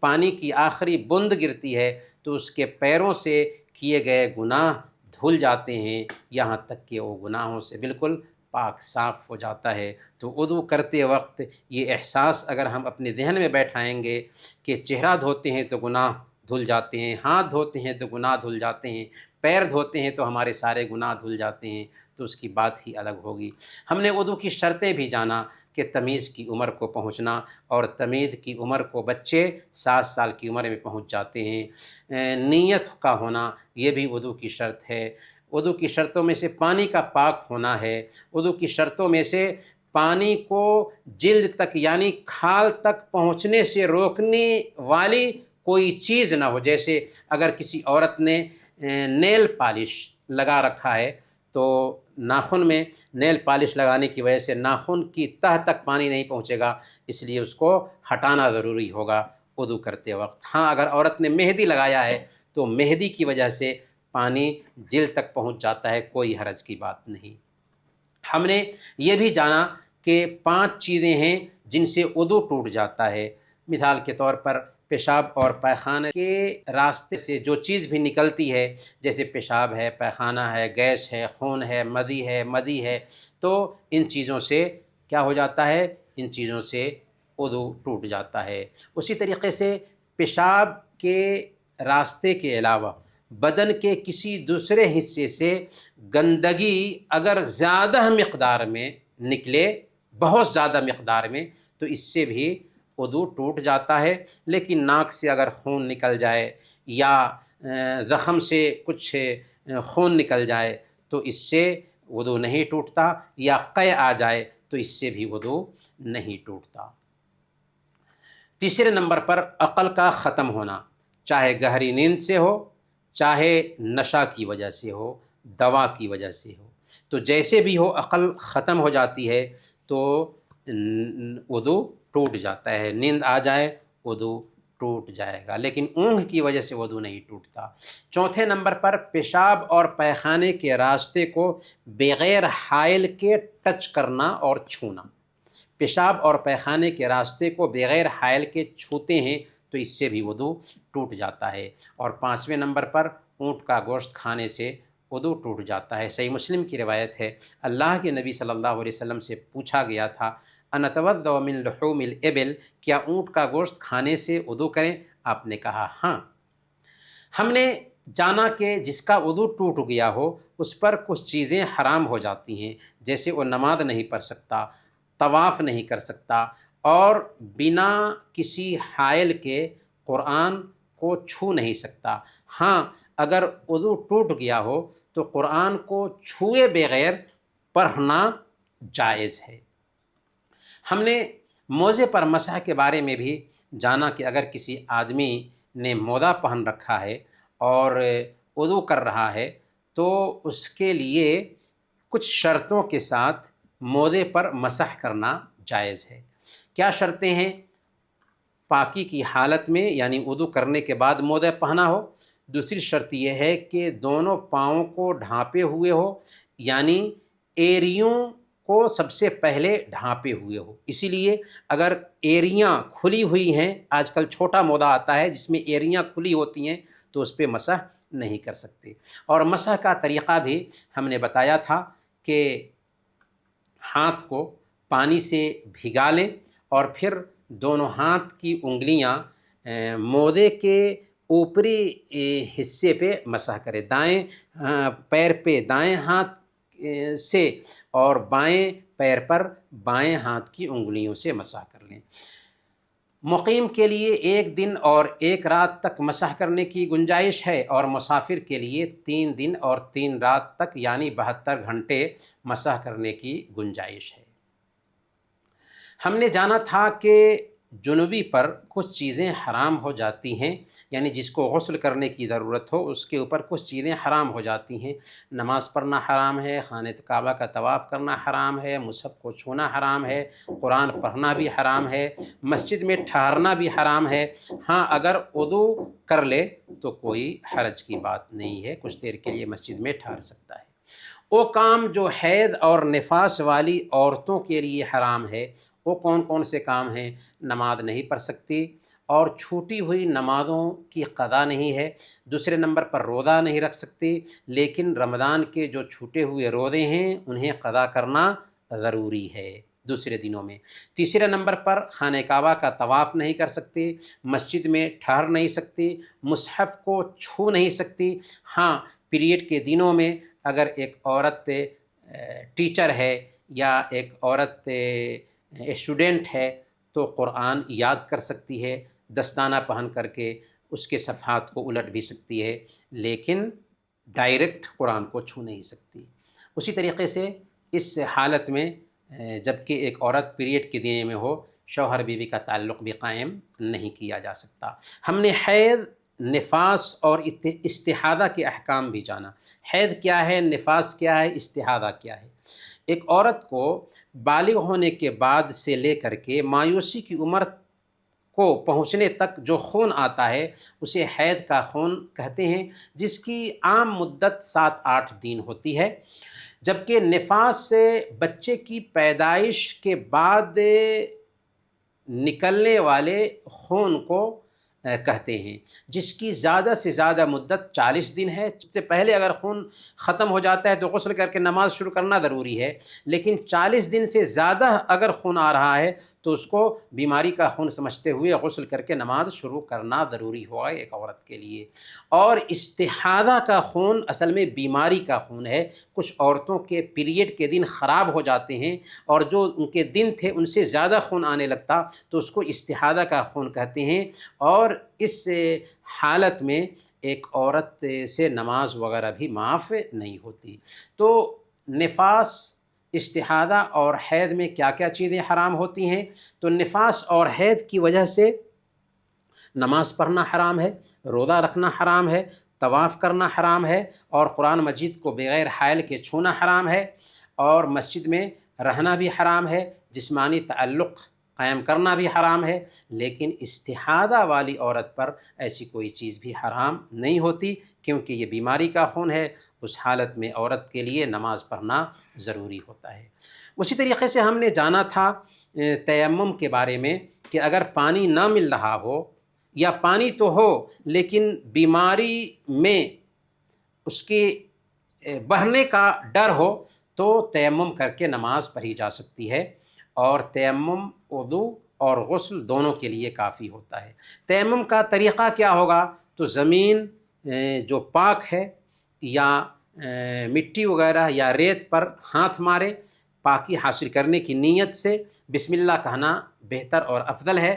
پانی کی آخری بوند گرتی ہے تو اس کے پیروں سے کیے گئے گناہ دھل جاتے ہیں، یہاں تک کہ وہ گناہوں سے بالکل پاک صاف ہو جاتا ہے۔ تو وضو کرتے وقت یہ احساس اگر ہم اپنے ذہن میں بیٹھائیں گے کہ چہرہ دھوتے ہیں تو گناہ دھل جاتے ہیں، ہاتھ دھوتے ہیں تو گناہ دھل جاتے ہیں، پیر دھوتے ہیں تو ہمارے سارے گناہ دھل جاتے ہیں، تو اس کی بات ہی الگ ہوگی۔ ہم نے وضو کی شرطیں بھی جانا کہ تمیز کی عمر کو پہنچنا، اور تمیز کی عمر کو بچے 7 سال کی عمر میں پہنچ جاتے ہیں۔ نیت کا ہونا یہ بھی وضو کی شرط ہے۔ وضو کی شرطوں میں سے پانی کا پاک ہونا ہے۔ وضو کی شرطوں میں سے پانی کو جلد تک یعنی کھال تک پہنچنے سے روکنے والی کوئی چیز نہ ہو، جیسے اگر کسی عورت نے نیل پالش لگا رکھا ہے تو ناخن میں نیل پالش لگانے کی وجہ سے ناخن کی تہ تک پانی نہیں پہنچے گا، اس لیے اس کو ہٹانا ضروری ہوگا وضو کرتے وقت۔ ہاں اگر عورت نے مہندی لگایا ہے تو مہندی کی وجہ سے پانی جلد تک پہنچ جاتا ہے، کوئی حرج کی بات نہیں۔ ہم نے یہ بھی جانا کہ 5 چیزیں ہیں جن سے وضو ٹوٹ جاتا ہے۔ مثال کے طور پر پیشاب اور پیخانہ کے راستے سے جو چیز بھی نکلتی ہے، جیسے پیشاب ہے، پیخانہ ہے، گیس ہے، خون ہے، مدی ہے، تو ان چیزوں سے کیا ہو جاتا ہے؟ ان چیزوں سے وضو ٹوٹ جاتا ہے۔ اسی طریقے سے پیشاب کے راستے کے علاوہ بدن کے کسی دوسرے حصے سے گندگی اگر زیادہ مقدار میں نکلے بہت زیادہ مقدار میں تو اس سے بھی وضو ٹوٹ جاتا ہے۔ لیکن ناک سے اگر خون نکل جائے یا زخم سے کچھ خون نکل جائے تو اس سے وضو نہیں ٹوٹتا، یا قے آ جائے تو اس سے بھی وضو نہیں ٹوٹتا۔ تیسرے نمبر پر عقل کا ختم ہونا، چاہے گہری نیند سے ہو، چاہے نشہ کی وجہ سے ہو، دوا کی وجہ سے ہو، تو جیسے بھی ہو عقل ختم ہو جاتی ہے تو وضو ٹوٹ جاتا ہے۔ نیند آ جائے وضو ٹوٹ جائے گا، لیکن اونگھ کی وجہ سے وضو نہیں ٹوٹتا۔ چوتھے نمبر پر پیشاب اور پیخانے کے راستے کو بغیر حائل کے ٹچ کرنا اور چھونا۔ پیشاب اور پیخانے کے راستے کو بغیر حائل کے چھوتے ہیں تو اس سے بھی وضو ٹوٹ جاتا ہے۔ اور پانچویں نمبر پر اونٹ کا گوشت کھانے سے وضو ٹوٹ جاتا ہے۔ صحیح مسلم کی روایت ہے، اللہ کے نبی صلی اللہ علیہ وسلم سے پوچھا گیا تھا انتوضأ من لحوم الابل، کیا اونٹ کا گوشت کھانے سے وضو کریں؟ آپ نے کہا ہاں۔ ہم نے جانا کہ جس کا وضو ٹوٹ گیا ہو اس پر کچھ چیزیں حرام ہو جاتی ہیں، جیسے وہ نماز نہیں پڑھ سکتا، طواف نہیں کر سکتا، اور بنا کسی حائل کے قرآن کو چھو نہیں سکتا۔ ہاں، اگر وضو ٹوٹ گیا ہو تو قرآن کو چھوئے بغیر پڑھنا جائز ہے۔ ہم نے موزے پر مسح کے بارے میں بھی جانا کہ اگر کسی آدمی نے موزہ پہن رکھا ہے اور وضو کر رہا ہے تو اس کے لیے کچھ شرطوں کے ساتھ موزے پر مسح کرنا جائز ہے۔ کیا شرطیں ہیں؟ پاکی کی حالت میں یعنی وضو کرنے کے بعد موزہ پہنا ہو۔ دوسری شرط یہ ہے کہ دونوں پاؤں کو ڈھانپے ہوئے ہو، یعنی ایریوں کو سب سے پہلے ڈھانپے ہوئے ہو۔ اسی لیے اگر ایریاں کھلی ہوئی ہیں، آج کل چھوٹا موزہ آتا ہے جس میں ایریاں کھلی ہوتی ہیں تو اس پہ مسح نہیں کر سکتے۔ اور مسح کا طریقہ بھی ہم نے بتایا تھا کہ ہاتھ کو پانی سے بھگا لیں اور پھر دونوں ہاتھ کی انگلیاں موزے کے اوپری حصے پہ مسح کریں، دائیں پیر پہ دائیں ہاتھ سے اور بائیں پیر پر بائیں ہاتھ کی انگلیوں سے مسح کر لیں۔ مقیم کے لیے 1 دن اور 1 رات تک مسح کرنے کی گنجائش ہے، اور مسافر کے لیے 3 دن اور 3 رات تک یعنی 72 گھنٹے مسح کرنے کی گنجائش ہے۔ ہم نے جانا تھا کہ جنوبی پر کچھ چیزیں حرام ہو جاتی ہیں، یعنی جس کو غسل کرنے کی ضرورت ہو اس کے اوپر کچھ چیزیں حرام ہو جاتی ہیں۔ نماز پڑھنا حرام ہے، خانہ کعبہ کا طواف کرنا حرام ہے، مصحف کو چھونا حرام ہے، قرآن پڑھنا بھی حرام ہے، مسجد میں ٹھہرنا بھی حرام ہے۔ ہاں، اگر وضو کر لے تو کوئی حرج کی بات نہیں ہے، کچھ دیر کے لیے مسجد میں ٹھہر سکتا ہے۔ وہ کام جو حیض اور نفاس والی عورتوں کے لیے حرام ہے، وہ کون کون سے کام ہیں؟ نماز نہیں پڑھ سکتی اور چھوٹی ہوئی نمازوں کی قضا نہیں ہے۔ دوسرے نمبر پر روزہ نہیں رکھ سکتی، لیکن رمضان کے جو چھوٹے ہوئے روزے ہیں انہیں قضا کرنا ضروری ہے دوسرے دنوں میں۔ تیسرے نمبر پر خانہ کعبہ کا طواف نہیں کر سکتی، مسجد میں ٹھہر نہیں سکتی، مصحف کو چھو نہیں سکتی۔ ہاں، پیریڈ کے دنوں میں اگر ایک عورت ٹیچر ہے یا ایک عورت اسٹوڈنٹ ہے تو قرآن یاد کر سکتی ہے، دستانہ پہن کر کے اس کے صفحات کو الٹ بھی سکتی ہے، لیکن ڈائریکٹ قرآن کو چھو نہیں سکتی۔ اسی طریقے سے اس حالت میں جب کہ ایک عورت پیریڈ کے دن میں ہو، شوہر بیوی کا تعلق بھی قائم نہیں کیا جا سکتا۔ ہم نے حیض، نفاس اور استحاضہ کے احکام بھی جانا۔ حیض کیا ہے، نفاس کیا ہے، استحاضہ کیا ہے؟ ایک عورت کو بالغ ہونے کے بعد سے لے کر کے مایوسی کی عمر کو پہنچنے تک جو خون آتا ہے اسے حیض کا خون کہتے ہیں، جس کی عام مدت 7-8 دن ہوتی ہے، جبکہ نفاس سے بچے کی پیدائش کے بعد نکلنے والے خون کو کہتے ہیں، جس کی زیادہ سے زیادہ مدت 40 دن ہے۔ اس سے پہلے اگر خون ختم ہو جاتا ہے تو غسل کر کے نماز شروع کرنا ضروری ہے، لیکن 40 دن سے زیادہ اگر خون آ رہا ہے تو اس کو بیماری کا خون سمجھتے ہوئے غسل کر کے نماز شروع کرنا ضروری ہوگا ایک عورت کے لیے۔ اور استحاضہ کا خون اصل میں بیماری کا خون ہے۔ کچھ عورتوں کے پیریڈ کے دن خراب ہو جاتے ہیں اور جو ان کے دن تھے ان سے زیادہ خون آنے لگتا تو اس کو استحاضہ کا خون کہتے ہیں، اور اس حالت میں ایک عورت سے نماز وغیرہ بھی معاف نہیں ہوتی۔ تو نفاس، استحاضہ اور حیض میں کیا کیا چیزیں حرام ہوتی ہیں؟ تو نفاس اور حیض کی وجہ سے نماز پڑھنا حرام ہے، روزہ رکھنا حرام ہے، طواف کرنا حرام ہے، اور قرآن مجید کو بغیر حائل کے چھونا حرام ہے، اور مسجد میں رہنا بھی حرام ہے، جسمانی تعلق قائم کرنا بھی حرام ہے۔ لیکن استحاضہ والی عورت پر ایسی کوئی چیز بھی حرام نہیں ہوتی، کیونکہ یہ بیماری کا خون ہے۔ اس حالت میں عورت کے لیے نماز پڑھنا ضروری ہوتا ہے۔ اسی طریقے سے ہم نے جانا تھا تیمم کے بارے میں کہ اگر پانی نہ مل رہا ہو یا پانی تو ہو لیکن بیماری میں اس کے بہنے کا ڈر ہو تو تیمم کر کے نماز پڑھی جا سکتی ہے، اور تیمم وضو اور غسل دونوں کے لیے کافی ہوتا ہے۔ تیمم کا طریقہ کیا ہوگا؟ تو زمین جو پاک ہے یا مٹی وغیرہ یا ریت پر ہاتھ مارے، پاکی حاصل کرنے کی نیت سے بسم اللہ کہنا بہتر اور افضل ہے۔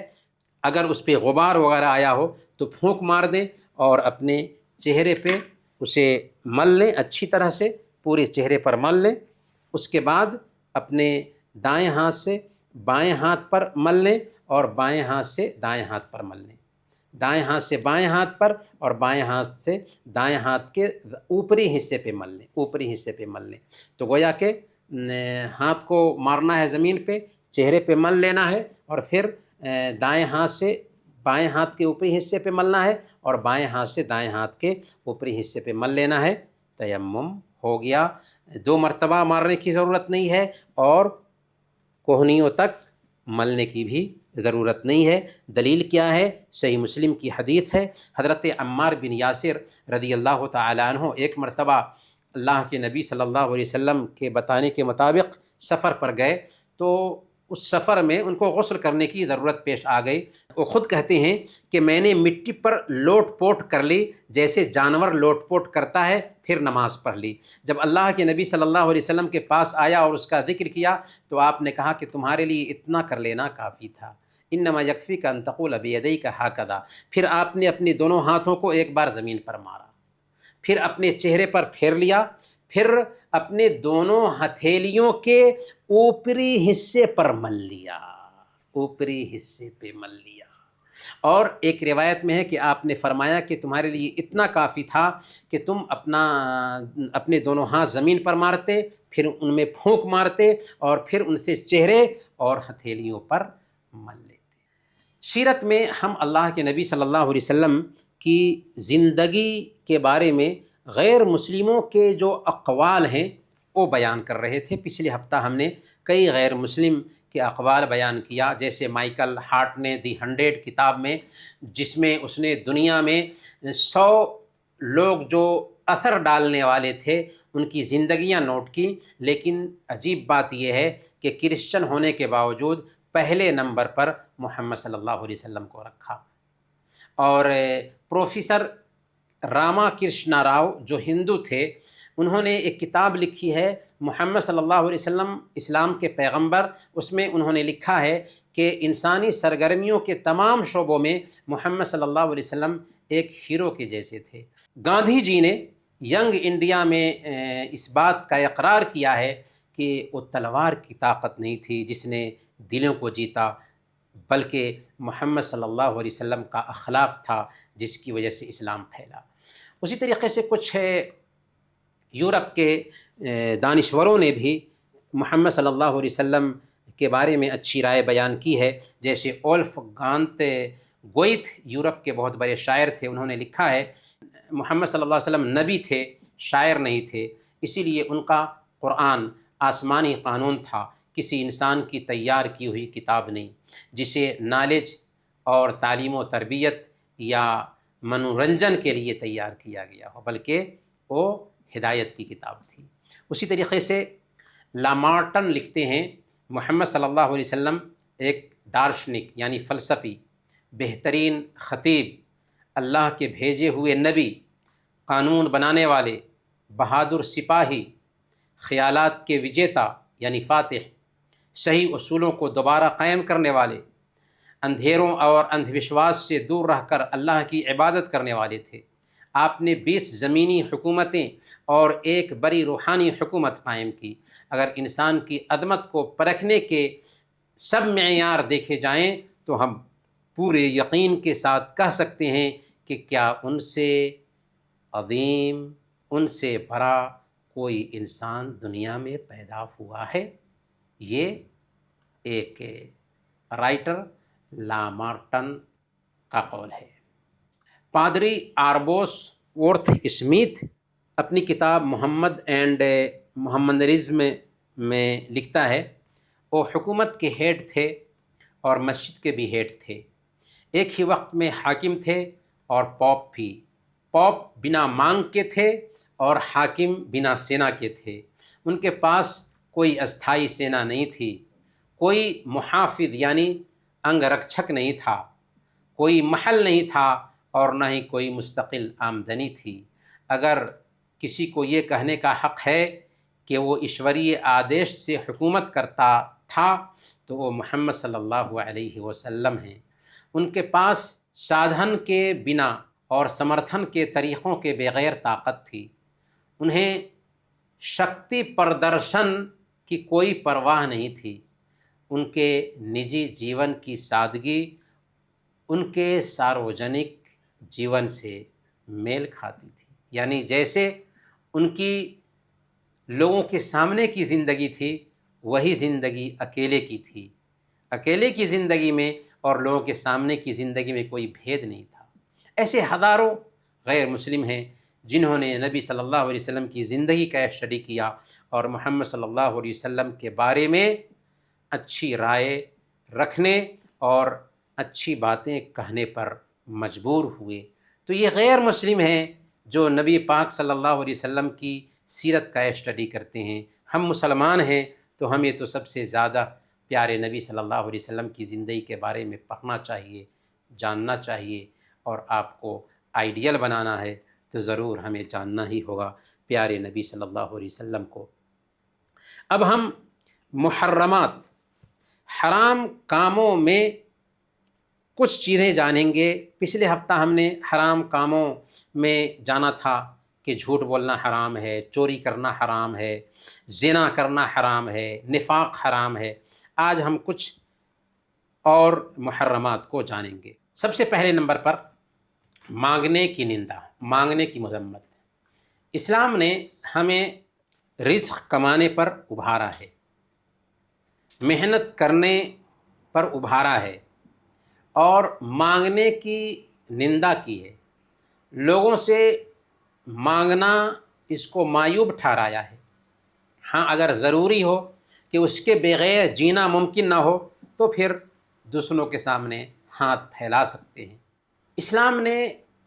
اگر اس پہ غبار وغیرہ آیا ہو تو پھونک مار دیں اور اپنے چہرے پہ اسے مل لیں، اچھی طرح سے پورے چہرے پر مل لیں۔ اس کے بعد اپنے دائیں ہاتھ سے بائیں ہاتھ پر مل لیں اور بائیں ہاتھ سے دائیں ہاتھ پر مل لیں، دائیں ہاتھ سے بائیں ہاتھ پر اور بائیں ہاتھ سے دائیں ہاتھ کے اوپری حصے پہ مل لیں، اوپری حصے پہ مل لیں۔ تو گویا کہ ہاتھ کو مارنا ہے زمین پہ، چہرے پہ مل لینا ہے، اور پھر دائیں ہاتھ سے بائیں ہاتھ کے اوپری حصے پہ ملنا ہے اور بائیں ہاتھ سے دائیں ہاتھ کے اوپری حصے پہ مل لینا ہے۔ تیمم ہو گیا۔ 2 مرتبہ مارنے کی ضرورت نہیں ہے اور کوہنیوں تک ملنے کی بھی ضرورت نہیں ہے۔ دلیل کیا ہے؟ صحیح مسلم کی حدیث ہے، حضرت عمار بن یاسر رضی اللہ تعالیٰ عنہ ایک مرتبہ اللہ کے نبی صلی اللہ علیہ وسلم کے بتانے کے مطابق سفر پر گئے، تو اس سفر میں ان کو غسل کرنے کی ضرورت پیش آ گئی۔ وہ خود کہتے ہیں کہ میں نے مٹی پر لوٹ پوٹ کر لی جیسے جانور لوٹ پوٹ کرتا ہے، پھر نماز پڑھ لی۔ جب اللہ کے نبی صلی اللہ علیہ وسلم کے پاس آیا اور اس کا ذکر کیا تو آپ نے کہا کہ تمہارے لیے اتنا کر لینا کافی تھا، انما یکفیک ان تقول بیدیک ہکذا۔ پھر آپ نے اپنے دونوں ہاتھوں کو ایک بار زمین پر مارا، پھر اپنے چہرے پر پھیر لیا، پھر اپنے دونوں ہتھیلیوں کے اوپری حصے پر مل لیا، اوپری حصے پہ مل لیا۔ اور ایک روایت میں ہے کہ آپ نے فرمایا کہ تمہارے لیے اتنا کافی تھا کہ تم اپنے دونوں ہاتھ زمین پر مارتے، پھر ان میں پھونک مارتے اور پھر ان سے چہرے اور ہتھیلیوں پر مل لیتے۔ سیرت میں ہم اللہ کے نبی صلی اللہ علیہ وسلم کی زندگی کے بارے میں غیر مسلموں کے جو اقوال ہیں وہ بیان کر رہے تھے۔ پچھلے ہفتہ ہم نے کئی غیر مسلم کے اقوال بیان کیا، جیسے مائیکل ہارٹ نے دی 100 کتاب میں، جس میں اس نے دنیا میں 100 لوگ جو اثر ڈالنے والے تھے ان کی زندگیاں نوٹ کی، لیکن عجیب بات یہ ہے کہ کرسچن ہونے کے باوجود پہلے نمبر پر محمد صلی اللہ علیہ وسلم کو رکھا۔ اور پروفیسر راما کرشنا راؤ جو ہندو تھے، انہوں نے ایک کتاب لکھی ہے محمد صلی اللہ علیہ وسلم اسلام کے پیغمبر۔ اس میں انہوں نے لکھا ہے کہ انسانی سرگرمیوں کے تمام شعبوں میں محمد صلی اللہ علیہ وسلم ایک ہیرو کے جیسے تھے۔ گاندھی جی نے ینگ انڈیا میں اس بات کا اقرار کیا ہے کہ وہ تلوار کی طاقت نہیں تھی جس نے دلوں کو جیتا، بلکہ محمد صلی اللہ علیہ وسلم کا اخلاق تھا جس کی وجہ سے اسلام پھیلا۔ اسی طریقے سے کچھ یورپ کے دانشوروں نے بھی محمد صلی اللہ علیہ وسلم کے بارے میں اچھی رائے بیان کی ہے، جیسے اولف گانت گوئتھ یورپ کے بہت بڑے شاعر تھے۔ انہوں نے لکھا ہے محمد صلی اللہ علیہ وسلم نبی تھے، شاعر نہیں تھے، اسی لیے ان کا قرآن آسمانی قانون تھا، کسی انسان کی تیار کی ہوئی کتاب نہیں، جسے نالج اور تعلیم و تربیت یا منورنجن کے لیے تیار کیا گیا ہو، بلکہ وہ ہدایت کی کتاب تھی۔ اسی طریقے سے لامارٹن لکھتے ہیں محمد صلی اللہ علیہ وسلم ایک دارشنک یعنی فلسفی، بہترین خطیب، اللہ کے بھیجے ہوئے نبی، قانون بنانے والے، بہادر سپاہی، خیالات کے وجیتا یعنی فاتح، صحیح اصولوں کو دوبارہ قائم کرنے والے، اندھیروں اور اندھ وشواس سے دور رہ کر اللہ کی عبادت کرنے والے تھے۔ آپ نے 20 زمینی حکومتیں اور ایک بڑی روحانی حکومت قائم کی۔ اگر انسان کی عظمت کو پرکھنے کے سب معیار دیکھے جائیں تو ہم پورے یقین کے ساتھ کہہ سکتے ہیں کہ کیا ان سے عظیم، ان سے بڑا کوئی انسان دنیا میں پیدا ہوا ہے؟ یہ ایک رائٹر لامارٹن کا قول ہے۔ پادری آربوس وورتھ اسمیتھ اپنی کتاب محمد اینڈ محمدنزم میں لکھتا ہے، وہ حکومت کے ہیڈ تھے اور مسجد کے بھی ہیڈ تھے، ایک ہی وقت میں حاکم تھے اور پوپ بھی۔ پوپ بنا مانگ کے تھے اور حاکم بنا سینا کے تھے۔ ان کے پاس کوئی استھائی سینا نہیں تھی، کوئی محافظ یعنی انگ رکشک نہیں تھا، کوئی محل نہیں تھا اور نہ ہی کوئی مستقل آمدنی تھی۔ اگر کسی کو یہ کہنے کا حق ہے کہ وہ ایشوری آدیش سے حکومت کرتا تھا تو وہ محمد صلی اللہ علیہ وسلم ہیں۔ ان کے پاس سادھن کے بنا اور سمرتھن کے طریقوں کے بغیر طاقت تھی۔ انہیں شکتی پردرشن کی کوئی پرواہ نہیں تھی۔ ان کے نجی جیون کی سادگی ان کے ساروجنک جیون سے میل کھاتی تھی، یعنی جیسے ان کی لوگوں کے سامنے کی زندگی تھی وہی زندگی اکیلے کی تھی۔ اکیلے کی زندگی میں اور لوگوں کے سامنے کی زندگی میں کوئی بھید نہیں تھا۔ ایسے ہزاروں غیر مسلم ہیں جنہوں نے نبی صلی اللہ علیہ وسلم کی زندگی کا اسٹڈی کیا اور محمد صلی اللہ علیہ وسلم کے بارے میں اچھی رائے رکھنے اور اچھی باتیں کہنے پر مجبور ہوئے۔ تو یہ غیر مسلم ہیں جو نبی پاک صلی اللہ علیہ وسلم کی سیرت کا اسٹڈی کرتے ہیں۔ ہم مسلمان ہیں تو ہمیں تو سب سے زیادہ پیارے نبی صلی اللہ علیہ وسلم کی زندگی کے بارے میں پڑھنا چاہیے، جاننا چاہیے، اور آپ کو آئیڈیل بنانا ہے تو ضرور ہمیں جاننا ہی ہوگا پیارے نبی صلی اللہ علیہ وسلم کو۔ اب ہم محرمات، حرام کاموں میں کچھ چیزیں جانیں گے۔ پچھلے ہفتہ ہم نے حرام کاموں میں جانا تھا کہ جھوٹ بولنا حرام ہے، چوری کرنا حرام ہے، زنا کرنا حرام ہے، نفاق حرام ہے۔ آج ہم کچھ اور محرمات کو جانیں گے۔ سب سے پہلے نمبر پر مانگنے کی نندا، مانگنے کی مذمت۔ اسلام نے ہمیں رزق کمانے پر ابھارا ہے، محنت کرنے پر ابھارا ہے اور مانگنے کی نندا کی ہے۔ لوگوں سے مانگنا اس کو معیوب ٹھہرایا ہے۔ ہاں، اگر ضروری ہو کہ اس کے بغیر جینا ممکن نہ ہو تو پھر دوسروں کے سامنے ہاتھ پھیلا سکتے ہیں۔ اسلام نے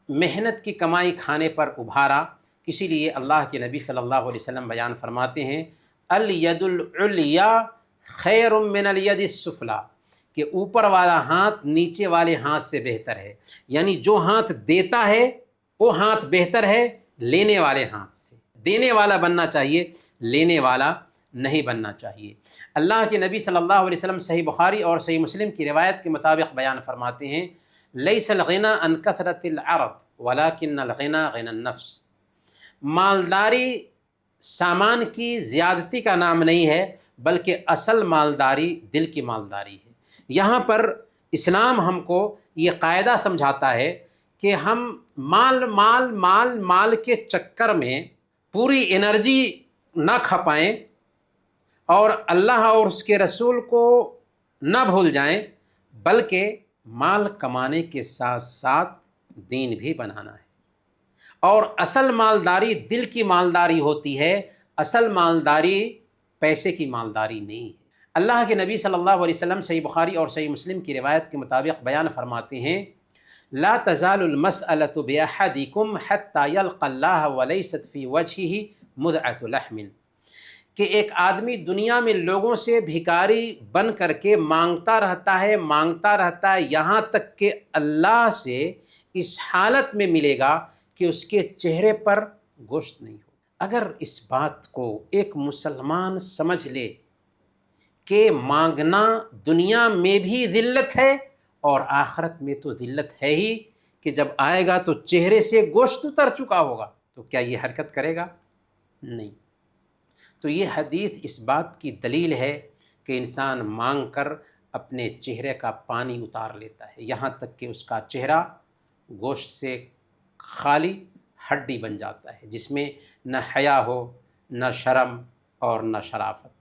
محنت کی کمائی کھانے پر ابھارا، اسی لیے اللہ کے نبی صلی اللہ علیہ وسلم بیان فرماتے ہیں الید العلیٰ خیر من الید السفلیٰ، کہ اوپر والا ہاتھ نیچے والے ہاتھ سے بہتر ہے، یعنی جو ہاتھ دیتا ہے وہ ہاتھ بہتر ہے لینے والے ہاتھ سے۔ دینے والا بننا چاہیے، لینے والا نہیں بننا چاہیے۔ اللہ کے نبی صلی اللہ علیہ وسلم صحیح بخاری اور صحیح مسلم کی روایت کے مطابق بیان فرماتے ہیں لیس الغنی عن کثرت العرب ولکن الغنی غنی النفس، مالداری سامان کی زیادتی کا نام نہیں ہے بلکہ اصل مالداری دل کی مالداری ہے۔ یہاں پر اسلام ہم کو یہ قاعدہ سمجھاتا ہے کہ ہم مال مال مال مال کے چکر میں پوری انرجی نہ کھپائیں اور اللہ اور اس کے رسول کو نہ بھول جائیں، بلکہ مال کمانے کے ساتھ ساتھ دین بھی بنانا ہے۔ اور اصل مالداری دل کی مالداری ہوتی ہے، اصل مالداری پیسے کی مالداری نہیں ہے۔ اللہ کے نبی صلی اللہ علیہ وسلم صحیح بخاری اور صحیح مسلم کی روایت کے مطابق بیان فرماتے ہیں لا تزال المسألة بأحدكم حتى يلقى الله وليست في وجهه مدعة لحم، کہ ایک آدمی دنیا میں لوگوں سے بھکاری بن کر کے مانگتا رہتا ہے یہاں تک کہ اللہ سے اس حالت میں ملے گا کہ اس کے چہرے پر گوشت نہیں ہو۔ اگر اس بات کو ایک مسلمان سمجھ لے کہ مانگنا دنیا میں بھی ذلت ہے اور آخرت میں تو ذلت ہے ہی، کہ جب آئے گا تو چہرے سے گوشت اتر چکا ہوگا، تو کیا یہ حرکت کرے گا؟ نہیں۔ تو یہ حدیث اس بات کی دلیل ہے کہ انسان مانگ کر اپنے چہرے کا پانی اتار لیتا ہے، یہاں تک کہ اس کا چہرہ گوشت سے خالی ہڈی بن جاتا ہے، جس میں نہ حیا ہو، نہ شرم اور نہ شرافت۔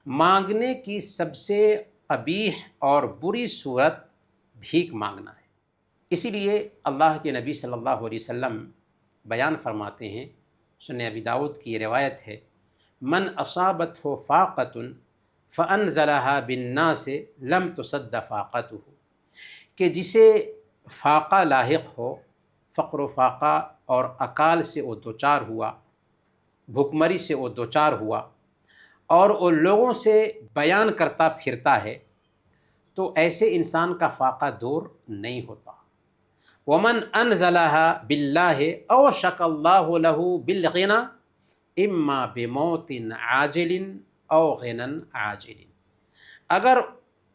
مانگنے کی سب سے قبیح اور بری صورت بھیک مانگنا ہے۔ اسی لیے اللہ کے نبی صلی اللہ علیہ وسلم بیان فرماتے ہیں، سنن ابی داؤد کی یہ روایت ہے، من اصابتہ فاقۃ فانزلها بالناس لم تصد فاقتہ، کہ جسے فاقہ لاحق ہو، فقر و فاقہ اور اکال سے وہ دوچار ہوا، بھوکمری سے وہ دوچار ہوا، اور وہ لوگوں سے بیان کرتا پھرتا ہے، تو ایسے انسان کا فاقہ دور نہیں ہوتا۔ ومن انزلها باللہ اوشک اللہ له بالغنى اما بموت عاجل او غنى عاجل، اگر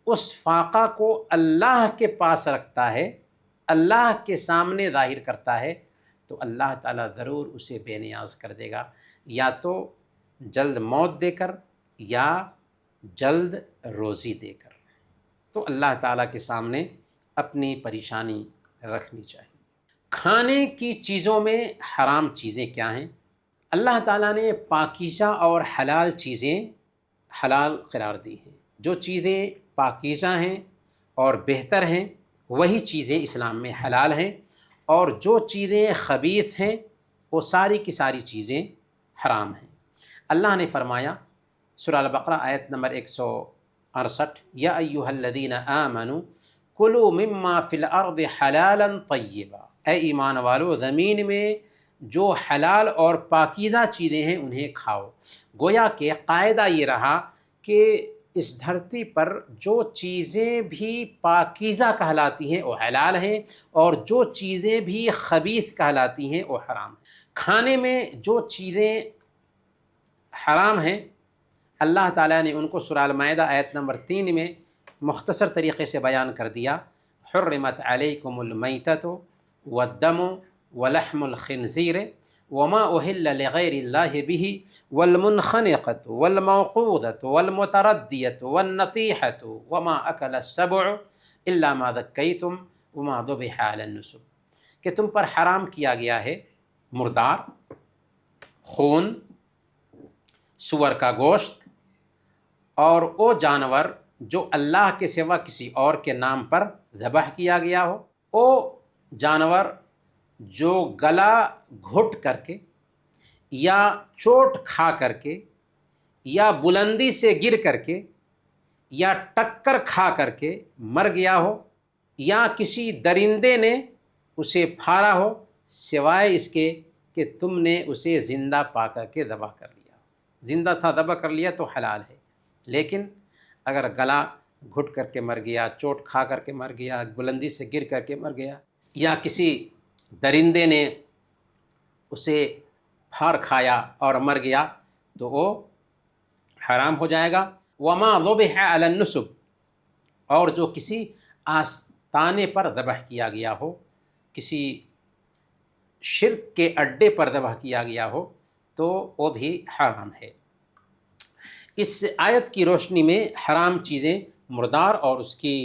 اس فاقہ کو اللہ کے پاس رکھتا ہے، اللہ کے سامنے ظاہر کرتا ہے، تو اللہ تعالیٰ ضرور اسے بے نیاز کر دے گا، یا تو جلد موت دے کر یا جلد روزی دے کر۔ تو اللہ تعالیٰ کے سامنے اپنی پریشانی رکھنی چاہیے۔ کھانے کی چیزوں میں حرام چیزیں کیا ہیں؟ اللہ تعالیٰ نے پاکیزہ اور حلال چیزیں حلال قرار دی ہیں۔ جو چیزیں پاکیزہ ہیں اور بہتر ہیں وہی چیزیں اسلام میں حلال ہیں، اور جو چیزیں خبیث ہیں وہ ساری کی ساری چیزیں حرام ہیں۔ اللہ نے فرمایا سورہ البقرہ آیت نمبر 168، یا ایھا الذین آمنوا کلوا مما فی الارض حلالا طیبا، اے ایمان والو زمین میں جو حلال اور پاکیزہ چیزیں ہیں انہیں کھاؤ۔ گویا کہ قاعدہ یہ رہا کہ اس دھرتی پر جو چیزیں بھی پاکیزہ کہلاتی ہیں وہ حلال ہیں، اور جو چیزیں بھی خبیث کہلاتی ہیں وہ حرام ہیں۔ کھانے میں جو چیزیں حرام ہیں اللہ تعالیٰ نے ان کو سورہ المائدہ آیت نمبر 3 میں مختصر طریقے سے بیان کر دیا، حرمت علیکم المیتۃ والدم ولحم الخنزیر وما اہل لغیر اللہ بہ والمنخنقۃ والموقوذۃ والمتردیۃ والنطیحۃ وما اکل السبع الا ما ذکیتم وما ذبح علی النصب، کہ تم پر حرام کیا گیا ہے مردار، خون، سور کا گوشت، اور وہ جانور جو اللہ کے سوا کسی اور کے نام پر ذبح کیا گیا ہو، وہ جانور جو گلا گھٹ کر کے یا چوٹ کھا کر کے یا بلندی سے گر کر کے یا ٹکر کھا کر کے مر گیا ہو، یا کسی درندے نے اسے پھاڑا ہو، سوائے اس کے کہ تم نے اسے زندہ پا کر کے ذبح کر لیا، زندہ تھا ذبح کر لیا تو حلال ہے۔ لیکن اگر گلا گھٹ کر کے مر گیا، چوٹ کھا کر کے مر گیا، بلندی سے گر کر کے مر گیا، یا کسی درندے نے اسے پھاڑ کھایا اور مر گیا، تو وہ حرام ہو جائے گا۔ وما ذبح علی النصب، اور جو کسی آستانے پر ذبح کیا گیا ہو، کسی شرک کے اڈے پر ذبح کیا گیا ہو، تو وہ بھی حرام ہے۔ اس آیت کی روشنی میں حرام چیزیں مردار اور اس کی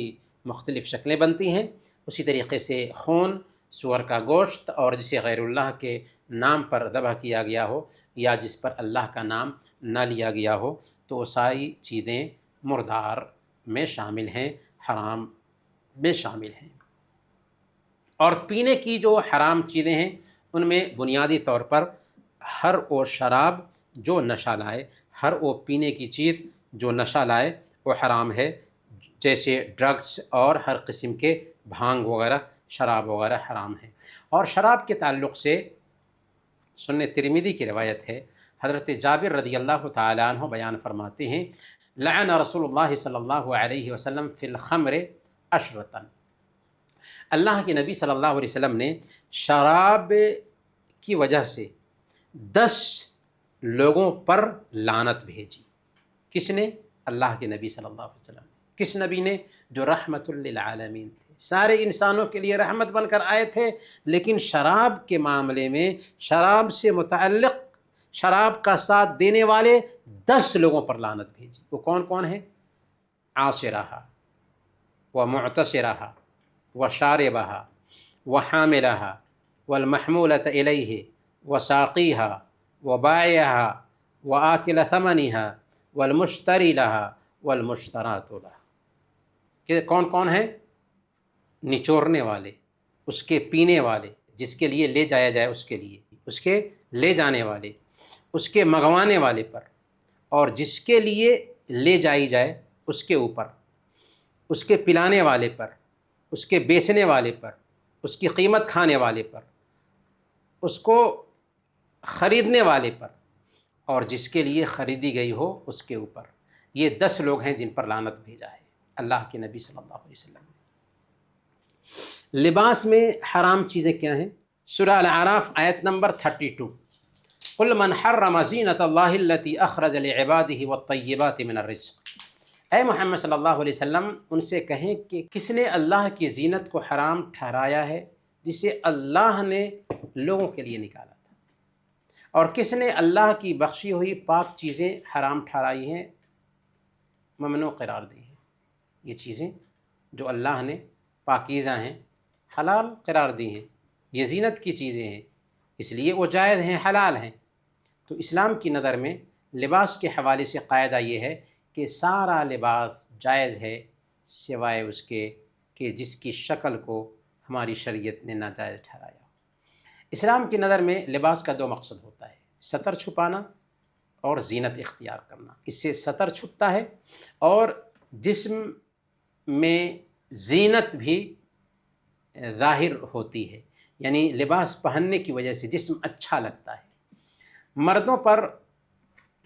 مختلف شکلیں بنتی ہیں۔ اسی طریقے سے خون، سور کا گوشت، اور جسے غیر اللہ کے نام پر ذبح کیا گیا ہو یا جس پر اللہ کا نام نہ لیا گیا ہو، تو وہ ساری چیزیں مردار میں شامل ہیں، حرام میں شامل ہیں۔ اور پینے کی جو حرام چیزیں ہیں ان میں بنیادی طور پر ہر وہ شراب جو نشہ لائے، ہر وہ پینے کی چیز جو نشہ لائے وہ حرام ہے، جیسے ڈرگس اور ہر قسم کے بھانگ وغیرہ شراب وغیرہ حرام ہیں۔ اور شراب کے تعلق سے سنن ترمذی کی روایت ہے، حضرت جابر رضی اللہ تعالیٰ عنہ بیان فرماتے ہیں، لعن رسول اللہ صلی اللہ علیہ وسلم فی الخمر عشرۃ، اللہ کے نبی صلی اللہ علیہ وسلم نے شراب کی وجہ سے 10 لوگوں پر لعنت بھیجی۔ کس نے؟ اللہ کے نبی صلی اللہ علیہ وسلم نے۔ کس نبی نے؟ جو رحمت للعالمین تھے، سارے انسانوں کے لیے رحمت بن کر آئے تھے، لیکن شراب کے معاملے میں، شراب سے متعلق، شراب کا ساتھ دینے والے 10 لوگوں پر لعنت بھیجی۔ وہ کون کون ہیں؟ عاصرہ و معتصرہ و شاربہ و حاملہ والمحمولۃ الیہ و ساقیہ و بائعہ و آکل ثمنہ والمشتری لہا والمشترات لہا۔ کہ کون کون ہیں؟ نچوڑنے والے، اس کے پینے والے، جس کے لیے لے جایا جائے اس کے لیے، اس کے لے جانے والے، اس کے منگوانے والے پر، اور جس کے لیے لے جائی جائے اس کے اوپر، اس کے پلانے والے پر، اس کے بیچنے والے پر، اس کی قیمت کھانے والے پر، اس کو خریدنے والے پر، اور جس کے لیے خریدی گئی ہو اس کے اوپر۔ یہ 10 لوگ ہیں جن پر لعنت بھیجا ہے اللہ کے نبی صلی اللہ علیہ وسلم نے۔ لباس میں حرام چیزیں کیا ہیں؟ سورہ الاعراف آیت نمبر 32، قل من حرم زینۃ اللہ التی اخرج لعبادہ والطیبات من الرزق۔ اے محمد صلی اللہ علیہ وسلم ان سے کہیں کہ کس نے اللہ کی زینت کو حرام ٹھہرایا ہے جسے اللہ نے لوگوں کے لیے نکالا تھا، اور کس نے اللہ کی بخشی ہوئی پاک چیزیں حرام ٹھہرائی ہیں، ممنوع قرار دی ہیں۔ یہ چیزیں جو اللہ نے پاکیزہ ہیں، حلال قرار دی ہیں، یہ زینت کی چیزیں ہیں، اس لیے وہ جائز ہیں، حلال ہیں۔ تو اسلام کی نظر میں لباس کے حوالے سے قاعدہ یہ ہے کہ سارا لباس جائز ہے، سوائے اس کے کہ جس کی شکل کو ہماری شریعت نے ناجائز ٹھہرایا۔ اسلام کی نظر میں لباس کا 2 مقصد ہوتا ہے، ستر چھپانا اور زینت اختیار کرنا۔ اس سے ستر چھپتا ہے اور جسم میں زینت بھی ظاہر ہوتی ہے، یعنی لباس پہننے کی وجہ سے جسم اچھا لگتا ہے۔ مردوں پر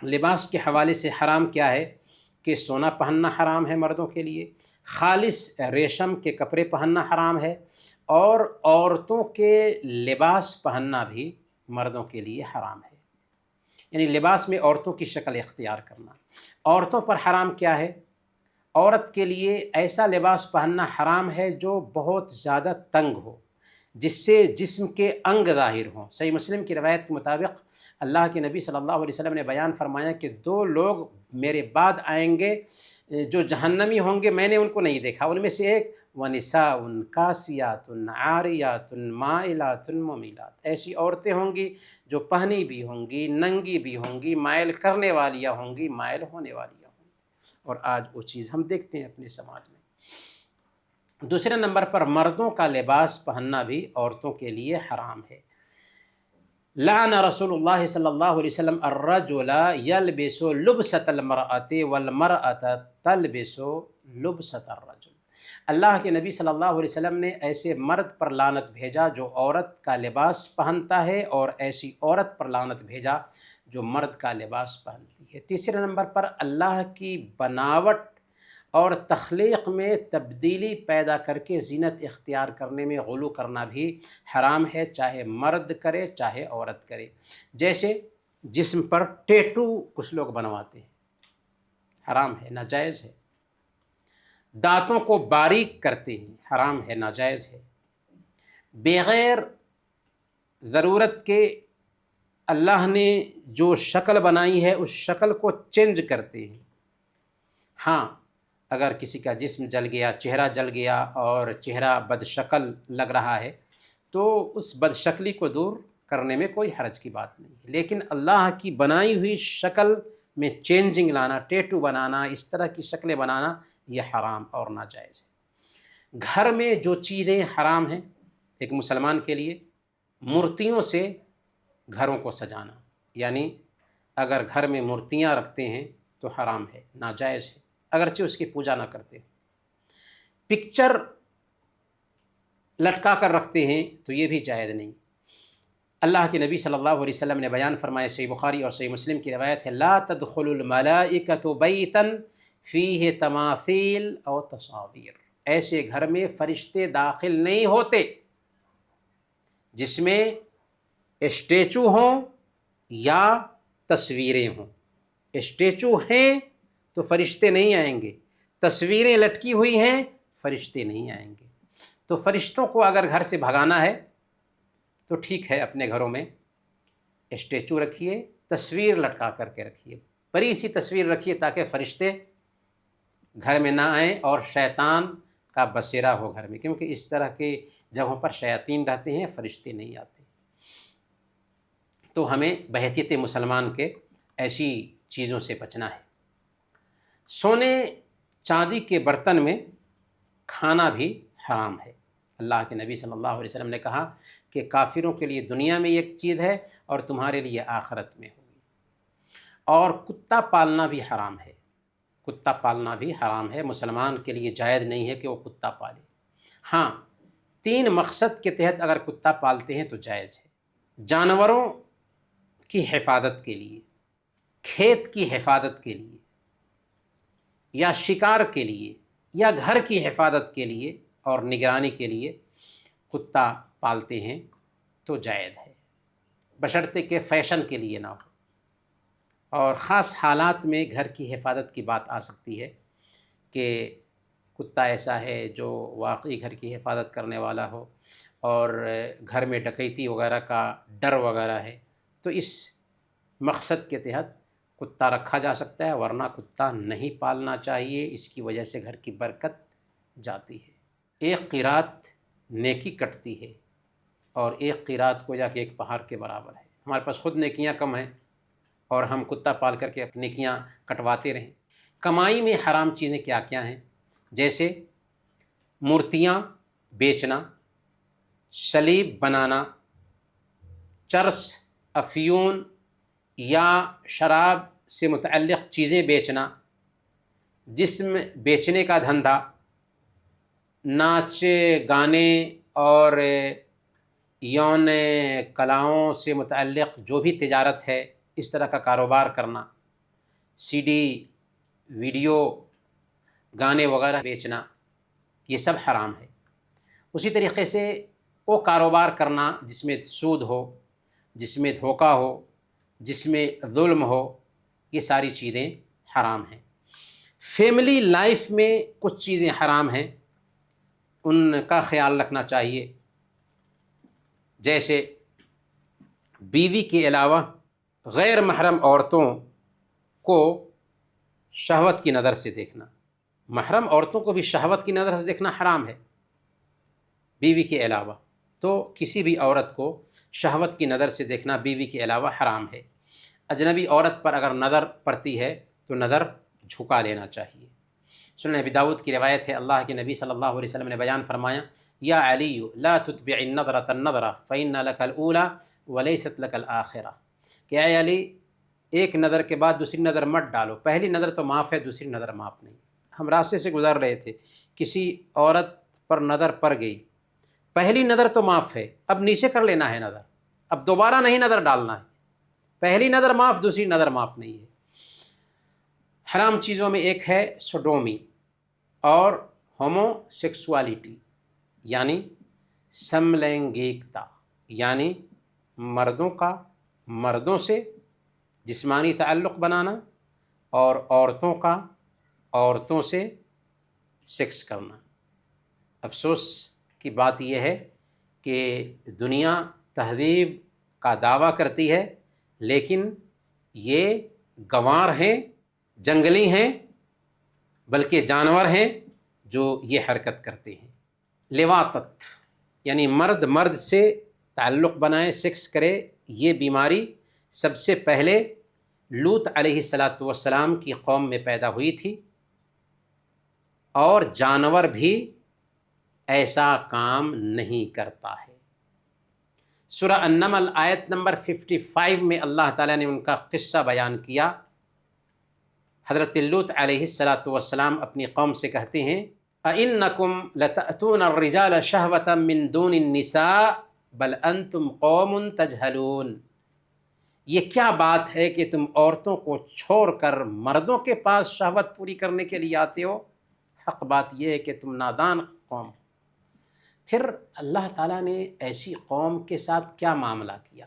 لباس کے حوالے سے حرام کیا ہے کہ سونا پہننا حرام ہے مردوں کے لیے، خالص ریشم کے کپڑے پہننا حرام ہے، اور عورتوں کے لباس پہننا بھی مردوں کے لیے حرام ہے، یعنی لباس میں عورتوں کی شکل اختیار کرنا۔ عورتوں پر حرام کیا ہے؟ عورت کے لیے ایسا لباس پہننا حرام ہے جو بہت زیادہ تنگ ہو، جس سے جسم کے انگ ظاہر ہوں۔ صحیح مسلم کی روایت کے مطابق اللہ کے نبی صلی اللہ علیہ وسلم نے بیان فرمایا کہ 2 لوگ میرے بعد آئیں گے جو جہنمی ہوں گے، میں نے ان کو نہیں دیکھا۔ ان میں سے ایک وَنِسَاءٌ كَاسِيَاتٌ عَارِيَاتٌ مَائِلَاتٌ مُمِيلَاتٌ، ایسی عورتیں ہوں گی جو پہنی بھی ہوں گی، ننگی بھی ہوں گی، مائل کرنے والیاں ہوں گی، مائل ہونے والیاں ہوں گی، اور آج وہ چیز ہم دیکھتے ہیں اپنے سماج میں۔ دوسرے نمبر پر مردوں کا لباس پہننا بھی عورتوں کے لیے حرام ہے۔ لعن رسول اللہ صلی اللہ علیہ وسلم الرجل یلبس لبسۃ المرأۃ والمرأۃ تلبس لبسۃ الرجل۔ اللہ کے نبی صلی اللہ علیہ وسلم نے ایسے مرد پر لعنت بھیجا جو عورت کا لباس پہنتا ہے، اور ایسی عورت پر لعنت بھیجا جو مرد کا لباس پہنتی ہے۔ تیسرے نمبر پر اللہ کی بناوٹ اور تخلیق میں تبدیلی پیدا کر کے زینت اختیار کرنے میں غلو کرنا بھی حرام ہے، چاہے مرد کرے چاہے عورت کرے۔ جیسے جسم پر ٹیٹو کچھ لوگ بنواتے ہیں، حرام ہے، ناجائز ہے۔ دانتوں کو باریک کرتے ہیں، حرام ہے، ناجائز ہے۔ بغیر ضرورت کے اللہ نے جو شکل بنائی ہے اس شکل کو چینج کرتے ہیں۔ ہاں، اگر کسی کا جسم جل گیا، چہرہ جل گیا اور چہرہ بد شکل لگ رہا ہے تو اس بد شکلی کو دور کرنے میں کوئی حرج کی بات نہیں ہے، لیکن اللہ کی بنائی ہوئی شکل میں چینجنگ لانا، ٹیٹو بنانا، اس طرح کی شکلیں بنانا، یہ حرام اور ناجائز ہے۔ گھر میں جو چیزیں حرام ہیں ایک مسلمان کے لیے، مورتیوں سے گھروں کو سجانا، یعنی اگر گھر میں مورتیاں رکھتے ہیں تو حرام ہے، ناجائز ہے، اگرچہ اس کی پوجا نہ کرتے۔ پکچر لٹکا کر رکھتے ہیں تو یہ بھی جائز نہیں۔ اللہ کے نبی صلی اللہ علیہ وسلم نے بیان فرمایا، صحیح بخاری اور صحیح مسلم کی روایت ہے، لا تدخل الملائکۃ بیتا فیہ تماثیل او تصاویر، ایسے گھر میں فرشتے داخل نہیں ہوتے جس میں اسٹیچو ہوں یا تصویریں ہوں۔ اسٹیچو ہیں تو فرشتے نہیں آئیں گے، تصویریں لٹکی ہوئی ہیں فرشتے نہیں آئیں گے۔ تو فرشتوں کو اگر گھر سے بھگانا ہے تو ٹھیک ہے، اپنے گھروں میں اسٹیچو رکھیے، تصویر لٹکا کر کے رکھیے، بڑی سی تصویر رکھیے تاکہ فرشتے گھر میں نہ آئیں اور شیطان کا بسیرا ہو گھر میں، کیونکہ اس طرح کے جگہوں پر شیاطین رہتے ہیں، فرشتے نہیں آتے۔ تو ہمیں بحیثیت مسلمان کے ایسی چیزوں سے بچنا ہے۔ سونے چاندی کے برتن میں کھانا بھی حرام ہے۔ اللہ کے نبی صلی اللہ علیہ وسلم نے کہا کہ کافروں کے لیے دنیا میں ایک چیز ہے اور تمہارے لیے آخرت میں ہوگی۔ اور کتا پالنا بھی حرام ہے، کتا پالنا بھی حرام ہے، مسلمان کے لیے جائز نہیں ہے کہ وہ کتا پالے۔ ہاں، 3 مقصد کے تحت اگر کتا پالتے ہیں تو جائز ہے: جانوروں کی حفاظت کے لیے، کھیت کی حفاظت کے لیے، یا شکار کے لیے، یا گھر کی حفاظت کے لیے اور نگرانی کے لیے کتا پالتے ہیں تو جائز ہے، بشرطے کہ فیشن کے لیے نہ ہو۔ اور خاص حالات میں گھر کی حفاظت کی بات آ سکتی ہے کہ کتا ایسا ہے جو واقعی گھر کی حفاظت کرنے والا ہو اور گھر میں ڈکیتی وغیرہ کا ڈر وغیرہ ہے، تو اس مقصد کے تحت کتا رکھا جا سکتا ہے، ورنہ کتا نہیں پالنا چاہیے، اس کی وجہ سے گھر کی برکت جاتی ہے۔ ایک قیرات نیکی کٹتی ہے اور ایک قیرات کو جا کے ایک پہاڑ کے برابر ہے۔ ہمارے پاس خود نیکیاں کم ہیں اور ہم کتا پال کر کے اپنی نیکیاں کٹواتے رہیں۔ کمائی میں حرام چیزیں کیا کیا ہیں؟ جیسے مورتیاں بیچنا، صلیب بنانا، چرس، افیون یا شراب سے متعلق چیزیں بیچنا، جسم بیچنے کا دھندا، ناچ گانے اور یون کلاؤں سے متعلق جو بھی تجارت ہے اس طرح کا کاروبار کرنا، سی ڈی، ویڈیو، گانے وغیرہ بیچنا، یہ سب حرام ہے۔ اسی طریقے سے وہ کاروبار کرنا جس میں سود ہو، جس میں دھوکہ ہو، جس میں ظلم ہو، یہ ساری چیزیں حرام ہیں۔ فیملی لائف میں کچھ چیزیں حرام ہیں، ان کا خیال رکھنا چاہیے، جیسے بیوی کے علاوہ غیر محرم عورتوں کو شہوت کی نظر سے دیکھنا۔ محرم عورتوں کو بھی شہوت کی نظر سے دیکھنا حرام ہے، بیوی کے علاوہ۔ تو کسی بھی عورت کو شہوت کی نظر سے دیکھنا بیوی کے علاوہ حرام ہے۔ اجنبی عورت پر اگر نظر پڑتی ہے تو نظر جھکا لینا چاہیے۔ سنن ابی داؤد کی روایت ہے، اللہ کے نبی صلی اللہ علیہ وسلم نے بیان فرمایا، یا علی لا تتبع النظرة النظرة فإن لك الأولى وليست لك الآخرة، کہ اے علی ایک نظر کے بعد دوسری نظر مت ڈالو، پہلی نظر تو معاف ہے، دوسری نظر معاف نہیں۔ ہم راستے سے گزر رہے تھے، کسی عورت پر نظر پڑ گئی، پہلی نظر تو معاف ہے، اب نیچے کر لینا ہے نظر، اب دوبارہ نہیں نظر ڈالنا ہے، پہلی نظر معاف، دوسری نظر معاف نہیں ہے۔ حرام چیزوں میں ایک ہے سوڈومی اور ہومو سیکسوالٹی، یعنی سملینگیکتا، یعنی مردوں کا مردوں سے جسمانی تعلق بنانا اور عورتوں کا عورتوں سے سیکس کرنا۔ افسوس کی بات یہ ہے کہ دنیا تہذیب کا دعویٰ کرتی ہے، لیکن یہ گنوار ہیں، جنگلی ہیں، بلکہ جانور ہیں جو یہ حرکت کرتے ہیں۔ لواطت یعنی مرد مرد سے تعلق بنائے، سیکس کرے، یہ بیماری سب سے پہلے لوط علیہ السلام کی قوم میں پیدا ہوئی تھی، اور جانور بھی ایسا کام نہیں کرتا ہے۔ سورہ النمل آیت نمبر 55 میں اللہ تعالیٰ نے ان کا قصہ بیان کیا۔ حضرت لوط علیہ السلام اپنی قوم سے کہتے ہیں اَإِنَّكُمْ لَتَأْتُونَ الرِّجَالَ شَهْوَةً مِّن دُونِ النِّسَاءِ بَلْ أَنْتُمْ قَوْمٌ تَجْهَلُونَ، یہ کیا بات ہے کہ تم عورتوں کو چھوڑ کر مردوں کے پاس شہوت پوری کرنے کے لیے آتے ہو؟ حق بات یہ ہے کہ تم نادان قوم۔ پھر اللہ تعالیٰ نے ایسی قوم کے ساتھ کیا معاملہ کیا،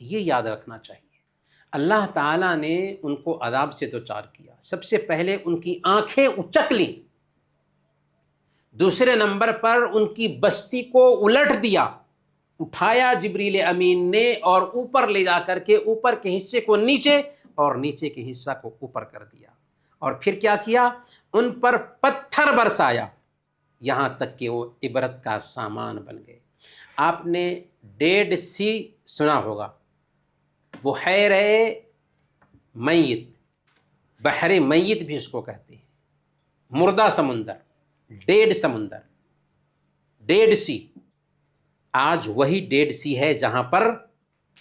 یہ یاد رکھنا چاہیے۔ اللہ تعالیٰ نے ان کو عذاب سے دوچار کیا۔ سب سے پہلے ان کی آنکھیں اچک لیں، دوسرے نمبر پر ان کی بستی کو الٹ دیا، اٹھایا جبریل امین نے اور اوپر لے جا کر کے اوپر کے حصے کو نیچے اور نیچے کے حصہ کو اوپر کر دیا، اور پھر کیا کیا، ان پر پتھر برسایا، یہاں تک کہ وہ عبرت کا سامان بن گئے۔ آپ نے ڈیڈ سی سنا ہوگا، بحیر میت، بحر میت بھی اس کو کہتے ہیں، مردہ سمندر، ڈیڈ سمندر، ڈیڈ سی۔ آج وہی ڈیڈ سی ہے جہاں پر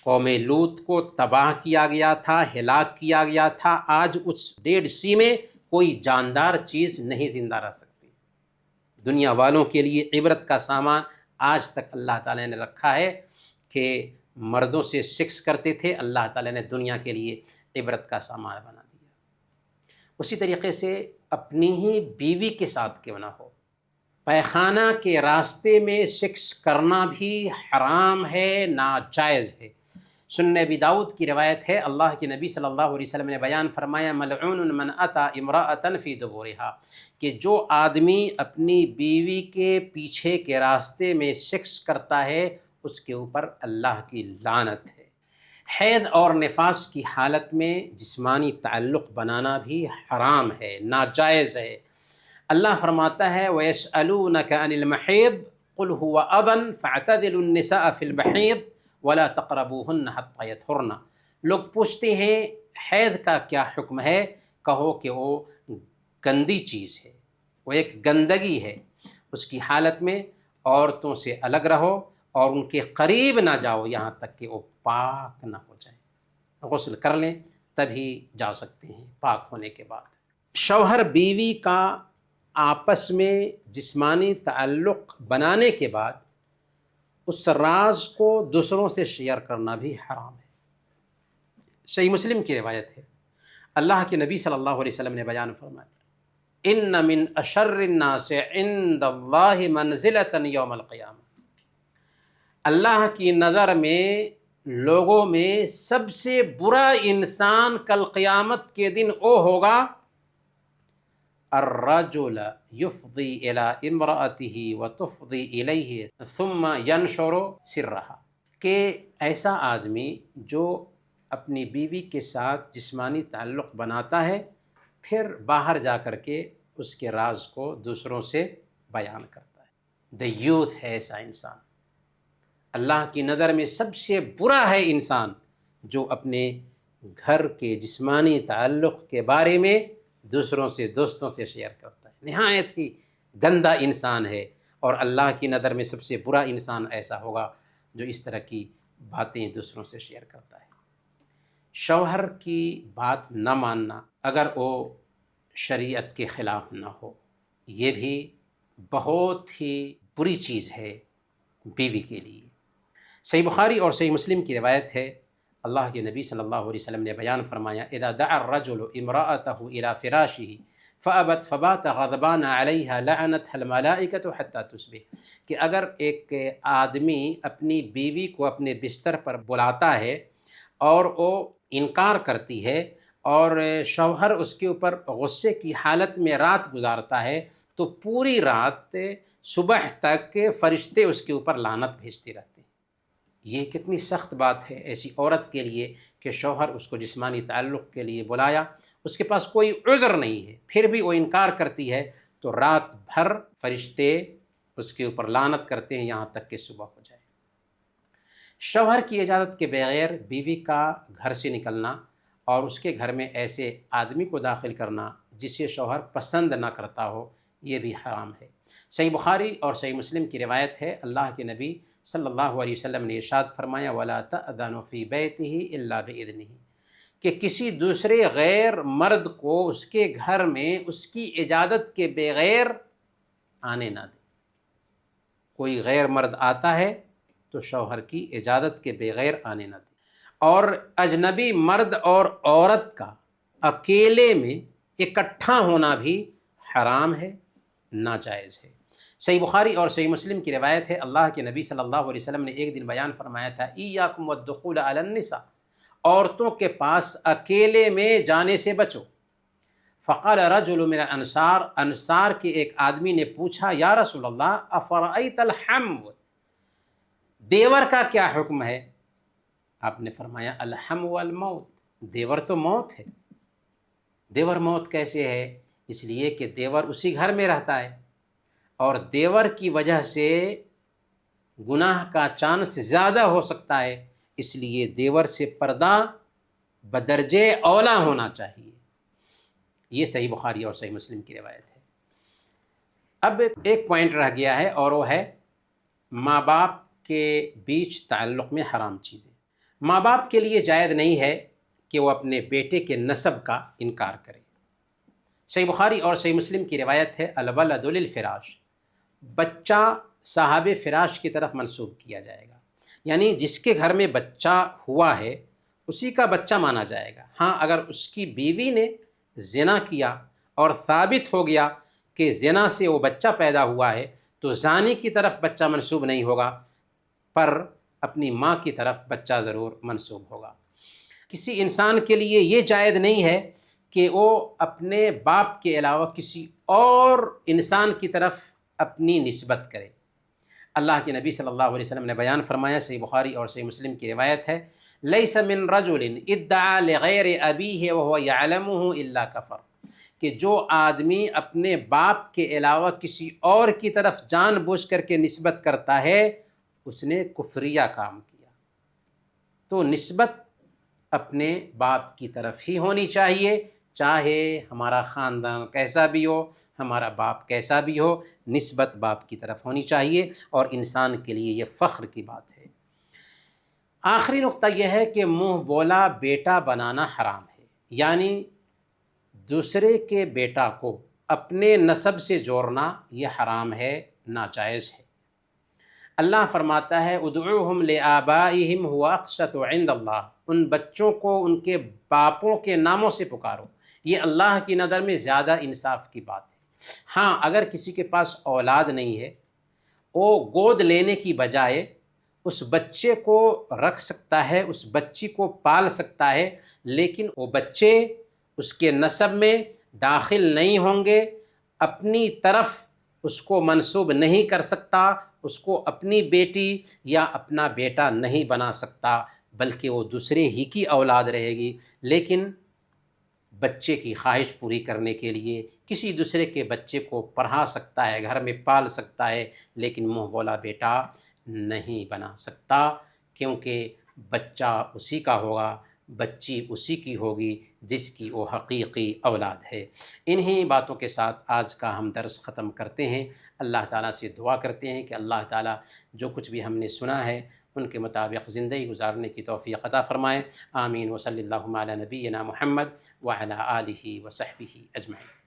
قوم لوط کو تباہ کیا گیا تھا، ہلاک کیا گیا تھا۔ آج اس ڈیڈ سی میں کوئی جاندار چیز نہیں زندہ رہ سکتی۔ دنیا والوں کے لیے عبرت کا سامان آج تک اللہ تعالیٰ نے رکھا ہے کہ مردوں سے سیکس کرتے تھے، اللہ تعالیٰ نے دنیا کے لیے عبرت کا سامان بنا دیا۔ اسی طریقے سے اپنی ہی بیوی کے ساتھ کیوں نہ ہو، پیخانہ کے راستے میں سیکس کرنا بھی حرام ہے، ناجائز ہے۔ سنن ابی داؤد کی روایت ہے، اللہ کے نبی صلی اللہ علیہ وسلم نے بیان فرمایا، ملعون من اتی امرأۃ فی دبورها، کہ جو آدمی اپنی بیوی کے پیچھے کے راستے میں سیکس کرتا ہے اس کے اوپر اللہ کی لعنت ہے۔ حیض اور نفاس کی حالت میں جسمانی تعلق بنانا بھی حرام ہے، ناجائز ہے۔ اللہ فرماتا ہے وَيَسْأَلُونَكَ عَنِ الْمَحِيضِ قُلْ هُوَ أَذًى فَاعْتَزِلُوا النِّسَاءَ فِي الْمَحِيضِ وَلَا تَقْرَبُوهُنَّ حَتَّى يَطْهُرْنَ، لوگ پوچھتے ہیں حیض کا کیا حکم ہے، کہو کہ وہ گندی چیز ہے، وہ ایک گندگی ہے، اس کی حالت میں عورتوں سے الگ رہو اور ان کے قریب نہ جاؤ یہاں تک کہ وہ پاک نہ ہو جائیں، غسل کر لیں تبھی جا سکتے ہیں پاک ہونے کے بعد۔ شوہر بیوی کا آپس میں جسمانی تعلق بنانے کے بعد اس راز کو دوسروں سے شیئر کرنا بھی حرام ہے۔ صحیح مسلم کی روایت ہے، اللہ کے نبی صلی اللہ علیہ وسلم نے بیان فرمایا، ان من اشر الناس عند اللہ منزلۃ یوم القیامہ، اللہ کی نظر میں لوگوں میں سب سے برا انسان کل قیامت کے دن وہ ہوگا، الرجل یفضی الی امرأته وتفضی الیہ ثم ینشر سرها، کہ ایسا آدمی جو اپنی بیوی کے ساتھ جسمانی تعلق بناتا ہے پھر باہر جا کر کے اس کے راز کو دوسروں سے بیان کرتا ہے۔ دیوث ہے ایسا انسان، اللہ کی نظر میں سب سے برا ہے انسان جو اپنے گھر کے جسمانی تعلق کے بارے میں دوسروں سے، دوستوں سے شیئر کرتا ہے، نہایت ہی گندا انسان ہے، اور اللہ کی نظر میں سب سے برا انسان ایسا ہوگا جو اس طرح کی باتیں دوسروں سے شیئر کرتا ہے۔ شوہر کی بات نہ ماننا اگر وہ شریعت کے خلاف نہ ہو، یہ بھی بہت ہی بری چیز ہے بیوی کے لیے۔ صحیح بخاری اور صحیح مسلم کی روایت ہے، اللہ کے نبی صلی اللہ علیہ وسلم نے بیان فرمایا، اذا دعا الرجل امرأته الى فراشه فابت فبات غضبان علیها لعنتها الملائکۃ حتی تصبح، کہ اگر ایک آدمی اپنی بیوی کو اپنے بستر پر بلاتا ہے اور وہ انکار کرتی ہے اور شوہر اس کے اوپر غصے کی حالت میں رات گزارتا ہے تو پوری رات صبح تک فرشتے اس کے اوپر لعنت بھیجتے رہتے ہیں۔ یہ کتنی سخت بات ہے ایسی عورت کے لیے کہ شوہر اس کو جسمانی تعلق کے لیے بلایا، اس کے پاس کوئی عذر نہیں ہے، پھر بھی وہ انکار کرتی ہے تو رات بھر فرشتے اس کے اوپر لعنت کرتے ہیں یہاں تک کہ صبح ہو جائے۔ شوہر کی اجازت کے بغیر بیوی کا گھر سے نکلنا اور اس کے گھر میں ایسے آدمی کو داخل کرنا جسے شوہر پسند نہ کرتا ہو، یہ بھی حرام ہے۔ صحیح بخاری اور صحیح مسلم کی روایت ہے، اللہ کے نبی صلی اللہ علیہ وسلم نے ارشاد فرمایا، وَلَا تَأْذَنُ فِي بَيْتِهِ إِلَّا بِإِذْنِهِ، کہ کسی دوسرے غیر مرد کو اس کے گھر میں اس کی اجازت کے بغیر آنے نہ دے۔ کوئی غیر مرد آتا ہے تو شوہر کی اجازت کے بغیر آنے نہ دے۔ اور اجنبی مرد اور عورت کا اکیلے میں اکٹھا ہونا بھی حرام ہے، ناجائز ہے۔ صحیح بخاری اور صحیح مسلم کی روایت ہے، اللہ کے نبی صلی اللہ علیہ وسلم نے ایک دن بیان فرمایا تھا، ایاکم والدخول علی النساء، عورتوں کے پاس اکیلے میں جانے سے بچو۔ فقال رجل من الانصار، انصار کے ایک آدمی نے پوچھا، یا رسول اللہ افرأیت الحمو، دیور کا کیا حکم ہے؟ آپ نے فرمایا الحمو الموت، دیور تو موت ہے۔ دیور موت کیسے ہے؟ اس لیے کہ دیور اسی گھر میں رہتا ہے اور دیور کی وجہ سے گناہ کا چانس زیادہ ہو سکتا ہے، اس لیے دیور سے پردہ بدرجے اولا ہونا چاہیے۔ یہ صحیح بخاری اور صحیح مسلم کی روایت ہے۔ اب ایک پوائنٹ رہ گیا ہے اور وہ ہے ماں باپ کے بیچ تعلق میں حرام چیزیں۔ ماں باپ کے لیے جائز نہیں ہے کہ وہ اپنے بیٹے کے نسب کا انکار کرے۔ صحیح بخاری اور صحیح مسلم کی روایت ہے، الولد للفراش، بچہ صاحب فراش کی طرف منسوب کیا جائے گا، یعنی جس کے گھر میں بچہ ہوا ہے اسی کا بچہ مانا جائے گا۔ ہاں اگر اس کی بیوی نے زنا کیا اور ثابت ہو گیا کہ زنا سے وہ بچہ پیدا ہوا ہے تو زانی کی طرف بچہ منسوب نہیں ہوگا، پر اپنی ماں کی طرف بچہ ضرور منسوب ہوگا۔ کسی انسان کے لیے یہ جائز نہیں ہے کہ وہ اپنے باپ کے علاوہ کسی اور انسان کی طرف اپنی نسبت کرے۔ اللہ کے نبی صلی اللہ علیہ وسلم نے بیان فرمایا، صحیح بخاری اور صحیح مسلم کی روایت ہے، لیس من رجل ادعا لغیر ابیہ وہو یعلمہ الا کفر، کہ جو آدمی اپنے باپ کے علاوہ کسی اور کی طرف جان بوجھ کر کے نسبت کرتا ہے اس نے کفریہ کام کیا۔ تو نسبت اپنے باپ کی طرف ہی ہونی چاہیے، چاہے ہمارا خاندان کیسا بھی ہو، ہمارا باپ کیسا بھی ہو، نسبت باپ کی طرف ہونی چاہیے، اور انسان کے لیے یہ فخر کی بات ہے۔ آخری نقطہ یہ ہے کہ منہ بولا بیٹا بنانا حرام ہے، یعنی دوسرے کے بیٹا کو اپنے نسب سے جوڑنا یہ حرام ہے، ناجائز ہے۔ اللہ فرماتا ہے ادعوہم لآبائہم هو اقسط عند اللہ، ان بچوں کو ان کے باپوں کے ناموں سے پکارو، یہ اللہ کی نظر میں زیادہ انصاف کی بات ہے۔ ہاں اگر کسی کے پاس اولاد نہیں ہے، وہ گود لینے کی بجائے اس بچے کو رکھ سکتا ہے، اس بچی کو پال سکتا ہے، لیکن وہ بچے اس کے نسب میں داخل نہیں ہوں گے، اپنی طرف اس کو منسوب نہیں کر سکتا، اس کو اپنی بیٹی یا اپنا بیٹا نہیں بنا سکتا، بلکہ وہ دوسرے ہی کی اولاد رہے گی۔ لیکن بچے کی خواہش پوری کرنے کے لیے کسی دوسرے کے بچے کو پڑھا سکتا ہے، گھر میں پال سکتا ہے، لیکن منہ بولا بیٹا نہیں بنا سکتا، کیونکہ بچہ اسی کا ہوگا، بچی اسی کی ہوگی جس کی وہ حقیقی اولاد ہے۔ انہی باتوں کے ساتھ آج کا ہم درس ختم کرتے ہیں۔ اللہ تعالیٰ سے دعا کرتے ہیں کہ اللہ تعالیٰ جو کچھ بھی ہم نے سنا ہے ان کے مطابق زندگی گزارنے کی توفیق عطا فرمائے۔ آمین۔ وصلی اللہ علی نبینا محمد وعلی آلہ وصحبہ اجمعین۔